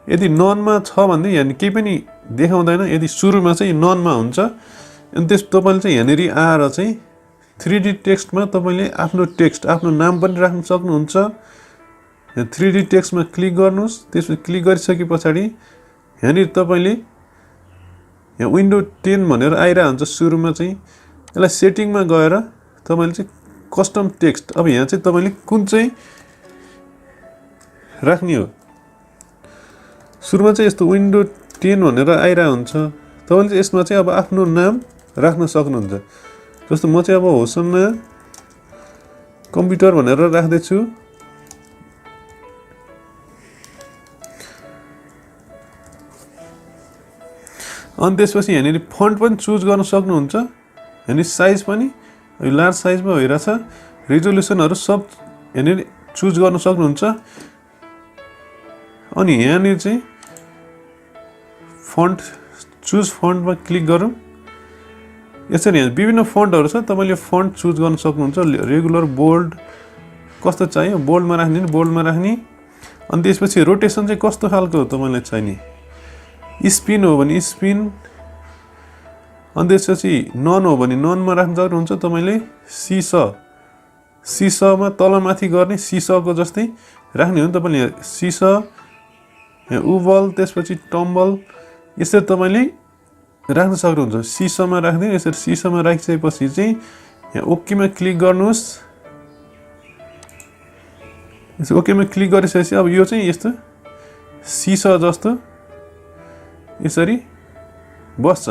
यदि ननमा छ भने यहाँ केही पनि देखाउँदैन, यदि सुरुमा चाहिँ ननमा हुन्छ अनि त्यस तपाईले चाहिँ यहाँनिर आएर चाहिँ 3D टेक्स्टमा तपाईले आफ्नो टेक्स्ट आफ्नो नाम पनि राख्न सक्नुहुन्छ। 3D टेक्स्टमा क्लिक गर्नुस्, त्यसपछि क्लिक गरिसके पछाडि यहाँनिर तपाईले यहाँ विन्डो 10 भनेर आइरहेको हुन्छ सुरुमा चाहिँ। यसलाई सेटिङमा गएर तपाईले चाहिँ कस्टम टेक्स्ट, अब यहाँ चाहिँ तपाईले कुन चाहिँ राख्ने हो। सुरुमा चाहिँ यस्तो विन्डो 10 भनेर आइरहेको हुन्छ, तपाईले चाहिँ यसमा चाहिँ अब आफ्नो नाम राख्न सक्नुहुन्छ। जस्तो म चाहिँ अब होसन्ना कम्प्युटर भनेर राख्दै छु। अनि त्यसपछि यहाँनिर फन्ट पनि चुज गर्न सक्नुहुन्छ, यहाँनिर साइज पनि यो लार्ज साइजमा भइरहेछ, रिजोल्युसनहरू सब यहाँनिर चुज गर्न सक्नुहुन्छ। अनि यहाँनिर चाहिँ फन्ट चुज फन्टमा क्लिक गरौँ। यसरी यहाँ विभिन्न फन्टहरू छ, तपाईले फन्ट चुज गर्न सक्नुहुन्छ। रेगुलर, बोल्ड, कस्तो चाहियो बोल्डमा राख्ने बोल्डमा राख्ने। अनि त्यसपछि रोटेसन चाहिँ कस्तो खालको तपाईलाई चाहिने, स्पिन हो भने स्पिन, अनि त्यसपछि नन हो भने ननमा राख्न सक्नुहुन्छ तपाईले। सिसमा तलमाथि गर्ने सिसको जस्तै राख्ने हो नि तपाईले। सिस, यहाँ उबल, त्यसपछि टम्बल, यसरी तपाईले राख्न सक्नुहुन्छ। सिसमा राख्दै यसरी सिसमा राखिसकेपछि चाहिँ यहाँ ओकेमा क्लिक गर्नुहोस्। ओकेमा क्लिक गरिसकेपछि अब यो चाहिँ यस्तो सिस जस्तो यसरी बस्छ।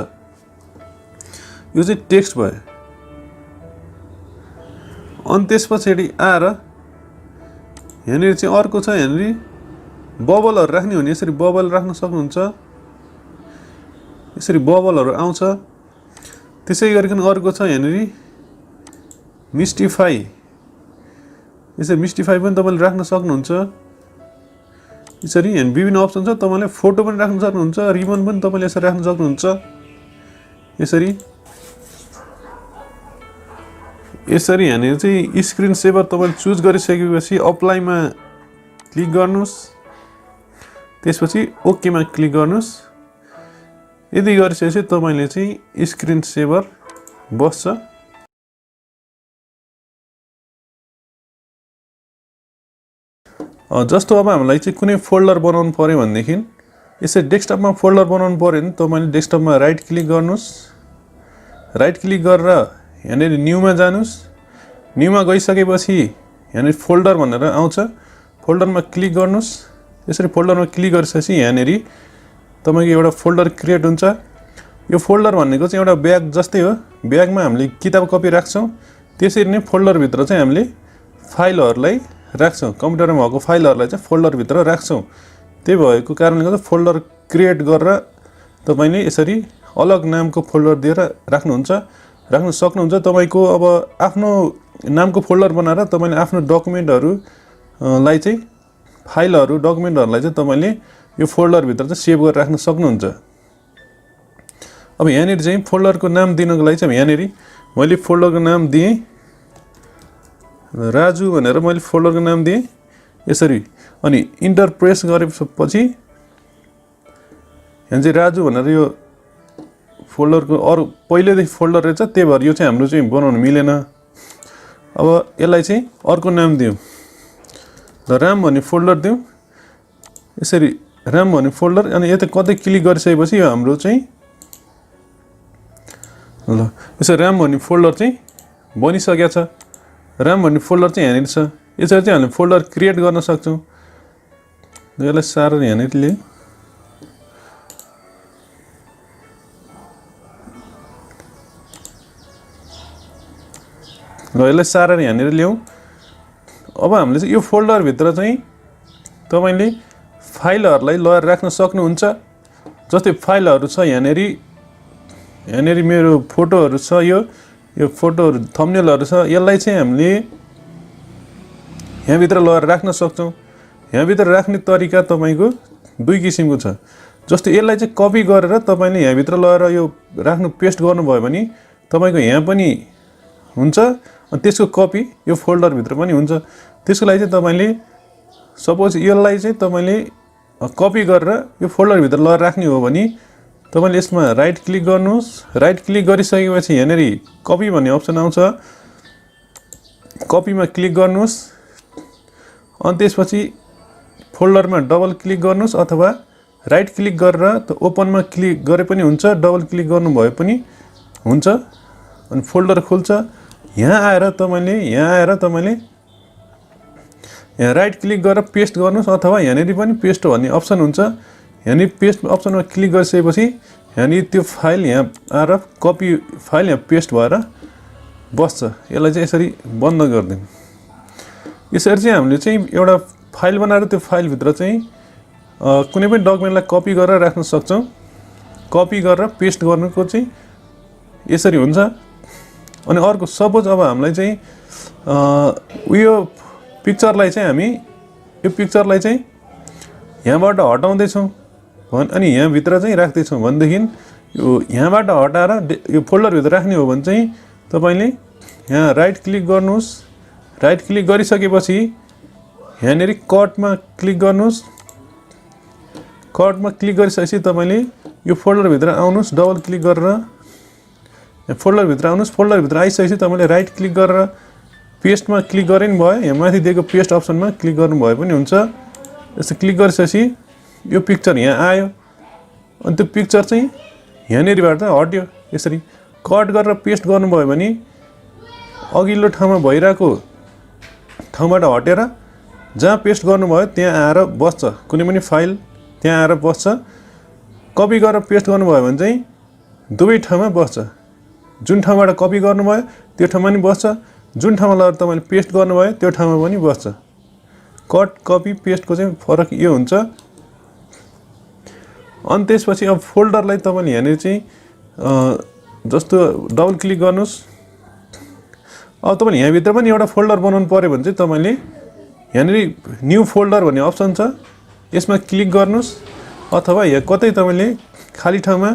यो चाहिँ टेक्स्ट भयो। अनि त्यस पछाडि आएर यहाँनिर चाहिँ अर्को छ, यहाँनिर बबलहरू राख्ने हो भने यसरी बबल राख्न सक्नुहुन्छ। यसरी बबलहरू आउँछ। त्यसै गरिकन अर्को छ यहाँनिर मिस्टिफाई, यसरी मिस्टिफाई पनि तपाईले राख्न सक्नुहुन्छ। यसरी यहाँ विभिन्न अप्सन छ, तपाईले फोटो पनि राख्न सक्नुहुन्छ, रिबन पनि तपाईले यसरी राख्न सक्नुहुन्छ। यसरी यहाँनिर चाहिँ स्क्रिन सेभर तपाईले चुज गरिसकेपछि अप्लाईमा क्लिक गर्नुस्, त्यसपछि ओकेमा क्लिक गर्नुस्। यदि गरिसकेपछि तपाईले चाहिँ स्क्रिन सेभर बस्छ। जस्तो अब हामीलाई चाहिँ कुनै फोल्डर बनाउनु पर्यो भनेदेखि यसरी डेस्कटपमा फोल्डर बनाउनु पर्यो भने तपाईले डेस्कटपमा राइट क्लिक गर्नुस्। राइट क्लिक गरेर यहाँनिर न्यूमा जानुस्। न्यूमा गइसकेपछि यहाँनिर फोल्डर भनेर आउँछ, फोल्डरमा क्लिक गर्नुस्। यसरी फोल्डरमा क्लिक गरिसकेपछि यहाँनिर तपाईको एउटा फोल्डर क्रिएट हुन्छ। यो फोल्डर भनेको चाहिँ एउटा ब्याग जस्तै हो। ब्यागमा हामीले किताब कपी राख्छौँ, त्यसरी नै फोल्डरभित्र चाहिँ हामीले फाइलहरूलाई राख्छौँ। कम्प्युटरमा भएको फाइलहरूलाई चाहिँ फोल्डरभित्र राख्छौँ। त्यही भएको कारणले गर्दा फोल्डर क्रिएट गरेर तपाईले यसरी अलग नामको फोल्डर दिएर राख्न सक्नुहुन्छ। तपाईको अब आफ्नो नामको फोल्डर बनाएर तपाईले आफ्नो डकुमेन्टहरूलाई चाहिँ फाइलहरू डकुमेन्टहरूलाई चाहिँ तपाईले यो फोल्डरभित्र चाहिँ सेभ गरेर राख्न सक्नुहुन्छ। अब यहाँनिर चाहिँ फोल्डरको नाम दिनको लागि चाहिँ यहाँनिर मैले फोल्डरको नाम दिएँ राजु भनेर, मैले फोल्डरको नाम दिएँ यसरी। अनि इन्टर प्रेस गरेपछि यहाँ चाहिँ राजु भनेर यो फोल्डरको अरू पहिलेदेखि फोल्डर रहेछ, त्यही भएर यो चाहिँ हाम्रो चाहिँ बनाउन मिलेन। अब यसलाई चाहिँ अर्को नाम दिउँ, राम भन्ने फोल्डर दिउँ। यसरी राम भन्ने फोल्डर, अनि यता कतै क्लिक गरिसकेपछि यो हाम्रो चाहिँ ल यसरी राम भन्ने फोल्डर चाहिँ बनिसकेको छ। राम भन्ने फोल्डर चाहिँ यहाँनिर छ। यसरी चाहिँ हामीले फोल्डर क्रिएट गर्न सक्छौँ। यसलाई सारेर यहाँनिर ल्याउँ। यसलाई सारेर यहाँनिर ल्याउँ। अब हामीले चाहिँ यो फोल्डरभित्र चाहिँ तपाईले फाइलहरूलाई लगाएर राख्न सक्नुहुन्छ। जस्तै फाइलहरू छ यहाँनिर मेरो फोटोहरू छ, यो फोटोहरू थम्बनेलहरू छ। यसलाई चाहिँ हामीले यहाँभित्र लगाएर राख्न सक्छौँ। यहाँभित्र राख्ने तरिका तपाईँको दुई किसिमको छ। जस्तो यसलाई चाहिँ कपी गरेर तपाईँले यहाँभित्र लगेर यो राख्नु पेस्ट गर्नुभयो भने तपाईँको यहाँ पनि हुन्छ, त्यसको कपी यो फोल्डरभित्र पनि हुन्छ। त्यसको लागि चाहिँ तपाईँले सपोज यसलाई चाहिँ तपाईँले कपी गरेर यो फोल्डरभित्र लगेर राख्ने हो भने तपाईँले यसमा राइट क्लिक गर्नुहोस्। राइट क्लिक गरिसकेपछि यहाँनिर कपी भन्ने अप्सन आउँछ, कपीमा क्लिक गर्नुहोस्। अनि त्यसपछि फोल्डरमा डबल क्लिक गर्नुहोस् अथवा राइट क्लिक गरेर त ओपनमा क्लिक गरे पनि हुन्छ, डबल क्लिक गर्नुभयो पनि हुन्छ। अनि फोल्डर खुल्छ। यहाँ आएर तपाईँले यहाँ राइट क्लिक गरेर पेस्ट गर्नुहोस् अथवा यहाँनिर पनि पेस्ट भन्ने अप्सन हुन्छ। यहाँनिर पेस्ट अप्सनमा क्लिक गरिसकेपछि यहाँनिर त्यो फाइल यहाँ आएर कपी फाइल यहाँ पेस्ट भएर बस्छ। यसलाई चाहिँ यसरी बन्द गरिदिउँ। यसरी चाहिँ हामीले चाहिँ एउटा फाइल बनाएर त्यो फाइलभित्र चाहिँ कुनै पनि डकुमेन्टलाई कपी गरेर राख्न सक्छौँ। कपी गरेर पेस्ट गर्नुको चाहिँ यसरी हुन्छ। अनि अर्को सपोज अब हामीलाई चाहिँ यो पिक्चरलाई चाहिँ यहाँबाट हटाउँदैछौँ अनि यहाँभित्र चाहिँ राख्दैछौँ भनेदेखि यो यहाँबाट हटाएर यो फोल्डरभित्र राख्ने हो भने चाहिँ तपाईँले यहाँ राइट क्लिक गर्नुहोस्। राइट क्लिक गरिसकेपछि यहाँनिर कटमा क्लिक गर्नुहोस्। कटमा क्लिक गरिसकेपछि तपाईँले यो फोल्डरभित्र आउनुहोस्, डबल क्लिक गरेर फोल्डरभित्र आउनुहोस्। फोल्डरभित्र आइसकेपछि तपाईँले राइट क्लिक गरेर पेस्टमा क्लिक गरे नि भयो। यहाँ माथि दिएको पेस्ट अप्सनमा क्लिक गर्नुभयो पनि हुन्छ। यस्तो क्लिक गरिसकेपछि यो पिक्चर यहाँ आयो। अनि त्यो पिक्चर चाहिँ यहाँनिरबाट हट्यो। यसरी कट गरेर पेस्ट गर्नुभयो भने अघिल्लो ठाउँमा भइरहेको ठाउँबाट हटेर जहाँ पेस्ट गर्नुभयो त्यहाँ आएर बस्छ। कुनै पनि फाइल त्यहाँ आएर बस्छ। कपी गरेर पेस्ट गर्नुभयो भने चाहिँ दुवै ठाउँमा बस्छ। जुन ठाउँबाट कपी गर्नुभयो त्यो ठाउँमा पनि बस्छ, जुन ठाउँमा लगेर तपाईँले पेस्ट गर्नुभयो त्यो ठाउँमा पनि बस्छ। कट कपी पेस्टको चाहिँ फरक यो हुन्छ। अनि त्यसपछि अब फोल्डरलाई तपाईँले यहाँनिर चाहिँ जस्तो डबल क्लिक गर्नुहोस्। अब तपाईँले यहाँभित्र पनि एउटा फोल्डर बनाउनु पऱ्यो भने चाहिँ तपाईँले यहाँनिर न्यू फोल्डर भन्ने अप्सन छ, यसमा क्लिक गर्नुहोस्। अथवा यहाँ कतै तपाईँले खाली ठाउँमा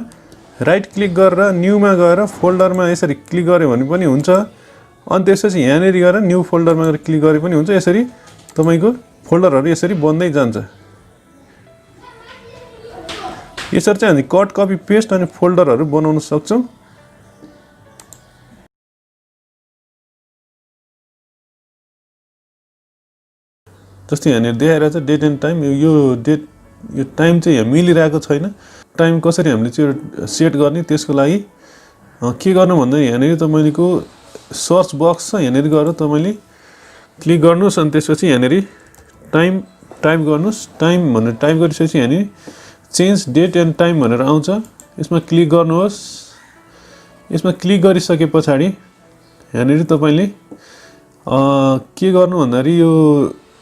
राइट क्लिक गरेर न्यूमा गएर फोल्डरमा यसरी क्लिक गऱ्यो भने पनि हुन्छ। अनि त्यसपछि यहाँनिर गएर न्यू फोल्डरमा गएर क्लिक गरे पनि हुन्छ। यसरी तपाईँको फोल्डरहरू यसरी बन्दै जान्छ। यसरी चाहिँ हामी कट कपी पेस्ट अनि फोल्डरहरू बनाउन सक्छौँ। जस्तै यहाँनिर देखाइरहेको छ डेट एन्ड टाइम। यो टाइम चाहिँ यहाँ मिलिरहेको छैन। टाइम कसरी हामीले चाहिँ सेट गर्ने त्यसको लागि के गर्नु भन्दा यहाँनिर तपाईँको सर्च बक्स छ, यहाँनिर गएर तपाईँले क्लिक गर्नुहोस्। अनि त्यसपछि यहाँनिर टाइम टाइप गर्नुहोस्। टाइम भनेर टाइप गरिसकेपछि यहाँनिर चेन्ज डेट एन्ड टाइम भनेर आउँछ, यसमा क्लिक गर्नुहोस्। यसमा क्लिक गरिसके पछाडि यहाँनिर तपाईँले के गर्नु भन्दाखेरि यो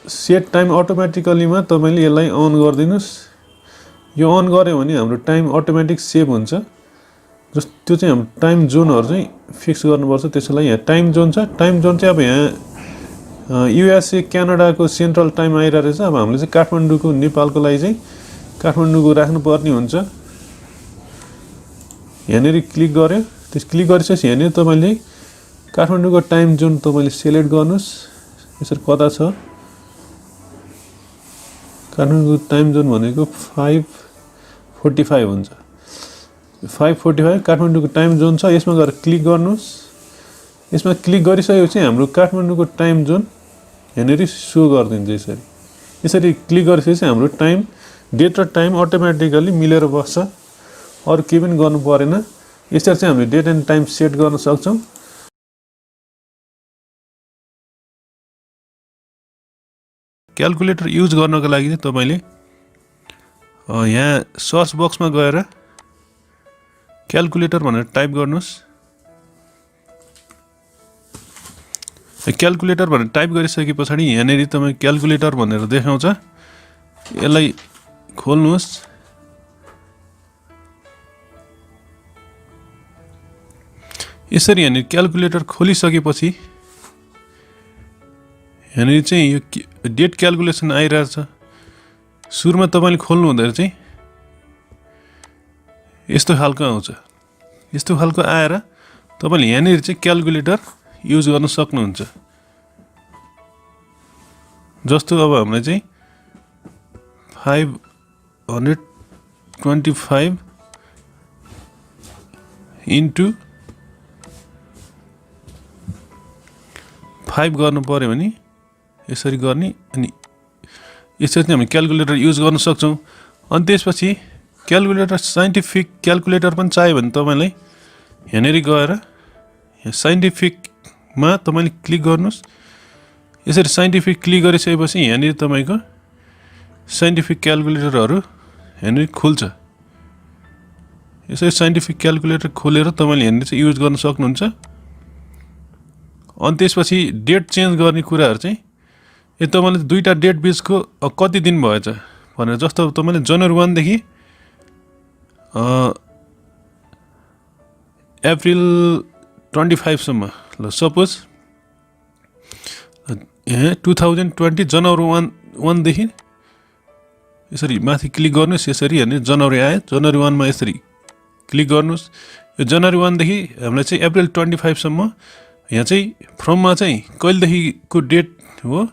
सेट टाइम अटोमेटिकलीमा तपाईँले यसलाई अन गरिदिनुहोस्। यो अन गऱ्यो भने हाम्रो टाइम अटोमेटिक सेभ हुन्छ। जस्तो त्यो चाहिँ हाम्रो टाइम जोनहरू चाहिँ फिक्स गर्नुपर्छ। त्यसको लागि यहाँ टाइम जोन छ। टाइम जोन चाहिँ अब यहाँ युएसए क्यानाडाको सेन्ट्रल टाइम आइरहेको रहेछ। अब हामीले चाहिँ काठमाडौँको नेपालको लागि चाहिँ काठमाडौँको राख्नुपर्ने हुन्छ। यहाँनिर क्लिक गऱ्यो। त्यस क्लिक गरिसकेपछि यहाँनिर तपाईँले काठमाडौँको टाइम जोन तपाईँले सेलेक्ट गर्नुहोस्। यसरी कता छ काठमाडौँको टाइम जोन भनेको 5:45 हुन्छ। 5:45 काठमाडौँको टाइम जोन छ। यसमा गएर क्लिक गर्नुहोस्। यसमा क्लिक गरिसकेपछि हाम्रो काठमाडौँको टाइम जोन यहाँनिर सो गरिदिन्छ। यसरी क्लिक गरिसकेपछि हाम्रो टाइम डेट र टाइम अटोमेटिकली मिलेर बस्छ। अरू केही पनि गर्नु परेन। यसरी चाहिँ हामीले डेट एन्ड टाइम सेट गर्न सक्छौँ। क्याल्कुलेटर युज गर्नको लागि चाहिँ तपाईँले यहाँ सर्च बक्समा गएर क्याल्कुलेटर भनेर टाइप गर्नुहोस्। क्याल्कुलेटर भनेर टाइप गरिसके पछाडि यहाँनिर तपाईँ क्याल्कुलेटर भनेर देखाउँछ, यसलाई खोल्नुहोस्। यसरी यहाँनिर क्याल्कुलेटर खोलिसकेपछि यहाँनिर चाहिँ यो डेट क्याल्कुलेसन आइरहेछ। सुरुमा तपाईँले खोल्नु हुँदाखेरि चाहिँ यस्तो खालको आउँछ। यस्तो खालको आएर तपाईँले यहाँनिर चाहिँ क्यालकुलेटर युज गर्न सक्नुहुन्छ। जस्तो अब हामीलाई चाहिँ 525 इन्टु 5 गर्नु पऱ्यो भने यसरी गर्ने, अनि यसरी चाहिँ हामी क्यालकुलेटर युज गर्न सक्छौँ। अनि त्यसपछि क्यालकुलेटर साइन्टिफिक क्यालकुलेटर पनि चाहियो भने तपाईँलाई यहाँनिर गएर यहाँ साइन्टिफिकमा तपाईँले क्लिक गर्नुहोस्। यसरी साइन्टिफिक क्लिक गरिसकेपछि यहाँनिर तपाईँको साइन्टिफिक क्यालकुलेटरहरू यहाँनिर खुल्छ। यसरी साइन्टिफिक क्यालकुलेटर खोलेर तपाईँले यहाँनिर चाहिँ युज गर्न सक्नुहुन्छ। अनि त्यसपछि डेट चेन्ज गर्ने कुराहरू चाहिँ तपाईँले दुईवटा डेट बिचको कति दिन भएछ भनेर, जस्तो तपाईँले जनवरी 1 देखि अप्रिल 25 सम्म, ल सपोज 2020 जनवरी 1 देखि यसरी माथि क्लिक गर्नुहोस्। यसरी यहाँनिर जनवरी आयो, जनवरी 1 मा यसरी क्लिक गर्नुहोस्। यो जनवरी 1 देखि हामीलाई चाहिँ अप्रिल 25 सम्म यहाँ चाहिँ फ्रममा चाहिँ कहिलेदेखिको डेट हो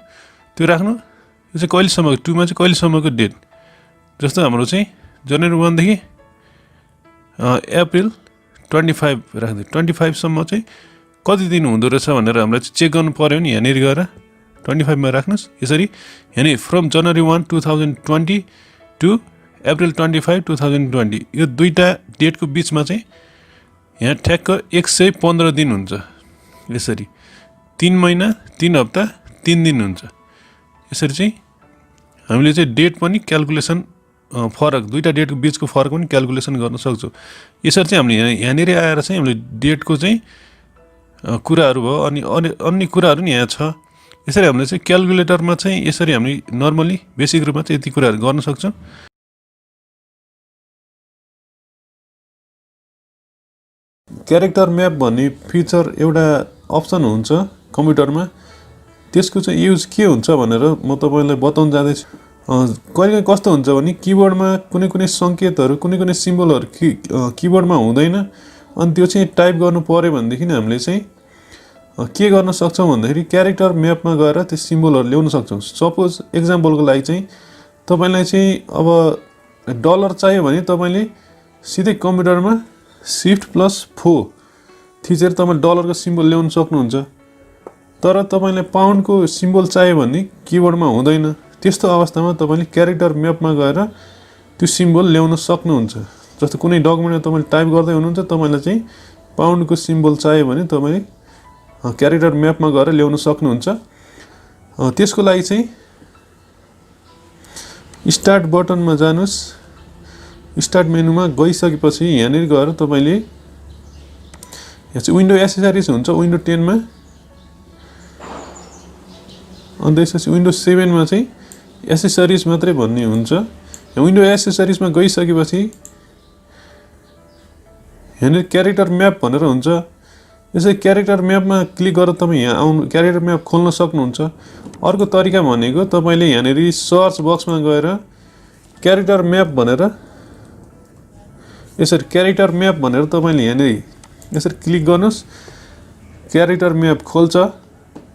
त्यो राख्नु। यो चाहिँ कहिलेसम्मको, 2 मा चाहिँ कहिलेसम्मको डेट, जस्तो हाम्रो चाहिँ जनवरी 1 देखि अप्रिल 25 राख्दै 25 सम्म चाहिँ कति दिन हुँदो रहेछ भनेर हामीलाई चाहिँ चेक गर्नु पऱ्यो भने यहाँनिर गएर 25 मा राख्नुहोस्। यसरी यहाँनिर फ्रम जनवरी 1 2020 टु अप्रिल 25 2020 यो दुईवटा डेटको बिचमा चाहिँ यहाँ ठ्याक्क 115 दिन हुन्छ। यसरी 3 महिना 3 हप्ता 3 दिन हुन्छ। यसरी चाहिँ हामीले चाहिँ डेट पनि क्यालकुलेसन फरक, दुईवटा डेटको बिचको फरक पनि क्यालकुलेसन गर्न सक्छौँ। यसरी चाहिँ हामीले यहाँनिर आएर चाहिँ हामीले डेटको चाहिँ कुराहरू भयो, अनि अन्य कुराहरू नि यहाँ छ। यसरी हामीले चाहिँ क्यालकुलेटरमा चाहिँ यसरी हामी नर्मली बेसिक रूपमा चाहिँ यति कुराहरू गर्न सक्छौँ। क्यारेक्टर म्याप भन्ने फिचर एउटा अप्सन हुन्छ कम्प्युटरमा, त्यसको चाहिँ युज के हुन्छ भनेर म तपाईँलाई बताउन जाँदैछु। कहिले कस्तो हुन्छ भने किबोर्डमा कुनै कुनै सङ्केतहरू, कुनै कुनै सिम्बलहरू किबोर्डमा हुँदैन, अनि त्यो चाहिँ टाइप गर्नु पऱ्यो भनेदेखि हामीले चाहिँ के गर्न सक्छौँ भन्दाखेरि क्यारेक्टर म्यापमा गएर त्यो सिम्बलहरू ल्याउन सक्छौँ। सपोज एक्जाम्पलको लागि चाहिँ तपाईँलाई चाहिँ अब डलर चाहियो भने तपाईँले सिधै कम्प्युटरमा Shift+4 थिचेर तपाईँ डलरको सिम्बल ल्याउन सक्नुहुन्छ। तर तपाईँलाई पाउन्डको सिम्बल चाहियो भने किबोर्डमा हुँदैन। त्यस्तो अवस्थामा तपाईँले क्यारेक्टर म्यापमा गएर त्यो सिम्बल ल्याउन सक्नुहुन्छ। जस्तो कुनै डकुमेन्टमा तपाईँले टाइप गर्दै हुनुहुन्छ, तपाईँलाई चाहिँ पाउन्डको सिम्बल चाहियो भने तपाईँले क्यारेक्टर म्यापमा गएर ल्याउन सक्नुहुन्छ। त्यसको लागि चाहिँ स्टार्ट बटनमा जानुहोस्। स्टार्ट मेनुमा गइसकेपछि यहाँनिर गएर तपाईँले यहाँ चाहिँ विन्डो एसेसरिज हुन्छ विन्डो 10 मा, अनि त्यसपछि विन्डो 7 मा चाहिँ एसेसरिज मात्रै भन्ने हुन्छ। विन्डो एसेसरिजमा गइसकेपछि यहाँनिर क्यारेक्टर म्याप भनेर हुन्छ। यसै क्यारेक्टर म्यापमा क्लिक गरेर तपाईँ यहाँ आउनु क्यारेक्टर म्याप खोल्न सक्नुहुन्छ। अर्को तरिका भनेको तपाईँले यहाँनिर सर्च बक्समा गएर क्यारेक्टर म्याप भनेर यसरी क्यारेक्टर म्याप भनेर तपाईँले यहाँनिर यसरी क्लिक गर्नुहोस्। क्यारेक्टर म्याप खोल्छ।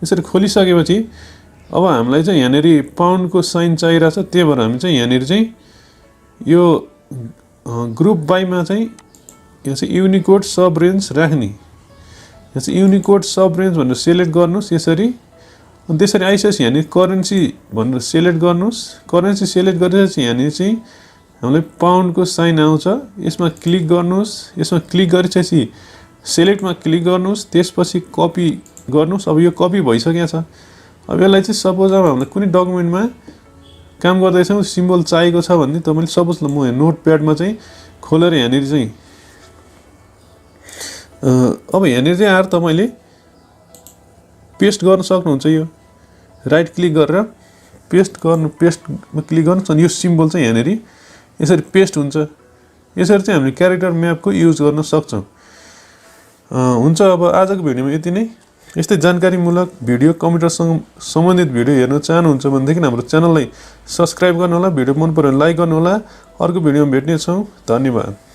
यसरी खोलिसकेपछि अब हामीलाई चाहिँ यहाँनिर पाउन्डको साइन चाहिरहेछ, त्यही भएर हामी चाहिँ यहाँनिर चाहिँ यो ग्रुप बाईमा चाहिँ यहाँ चाहिँ युनिकोड सब रेन्ज राख्ने, यहाँ चाहिँ युनिकोड सब रेन्ज भनेर सेलेक्ट गर्नुहोस् यसरी। अनि त्यसरी आइसकेपछि यहाँनिर करेन्सी भनेर सेलेक्ट गर्नुहोस्। करेन्सी सेलेक्ट गरेपछि यहाँनिर चाहिँ हामीलाई पाउन्डको साइन आउँछ, यसमा क्लिक गर्नुहोस्। यसमा क्लिक गरिसकेपछि सेलेक्टमा क्लिक गर्नुहोस्, त्यसपछि कपी गर्नुहोस्। अब यो कपी भइसकेको छ। अब यसलाई चाहिँ सपोज अब हामीलाई कुनै डकुमेन्टमा काम गर्दैछौँ, सिम्बल चाहिएको छ भने तपाईँले सपोज म नोटप्याडमा चाहिँ खोलेर यहाँनिर चाहिँ अब यहाँनिर चाहिँ आएर तपाईँले पेस्ट गर्न सक्नुहुन्छ। यो राइट क्लिक गरेर पेस्टमा क्लिक गर्नुहोस्, अनि यो सिम्बल चाहिँ यहाँनिर यसरी पेस्ट हुन्छ। यसरी चाहिँ हामीले क्यारेक्टर म्यापको युज गर्न सक्छौँ। हुन्छ, अब आजको भिडियोमा यति नै। यस्तै जानकारीमूलक भिडियो कम्प्युटरसँग सम्बन्धित भिडियो हेर्न चाहनुहुन्छ भनेदेखि हाम्रो च्यानललाई सब्स्क्राइब गर्नुहोला, भिडियो मन पर्यो भने लाइक गर्नुहोला। अर्को भिडियोमा भेट्नेछौँ। धन्यवाद।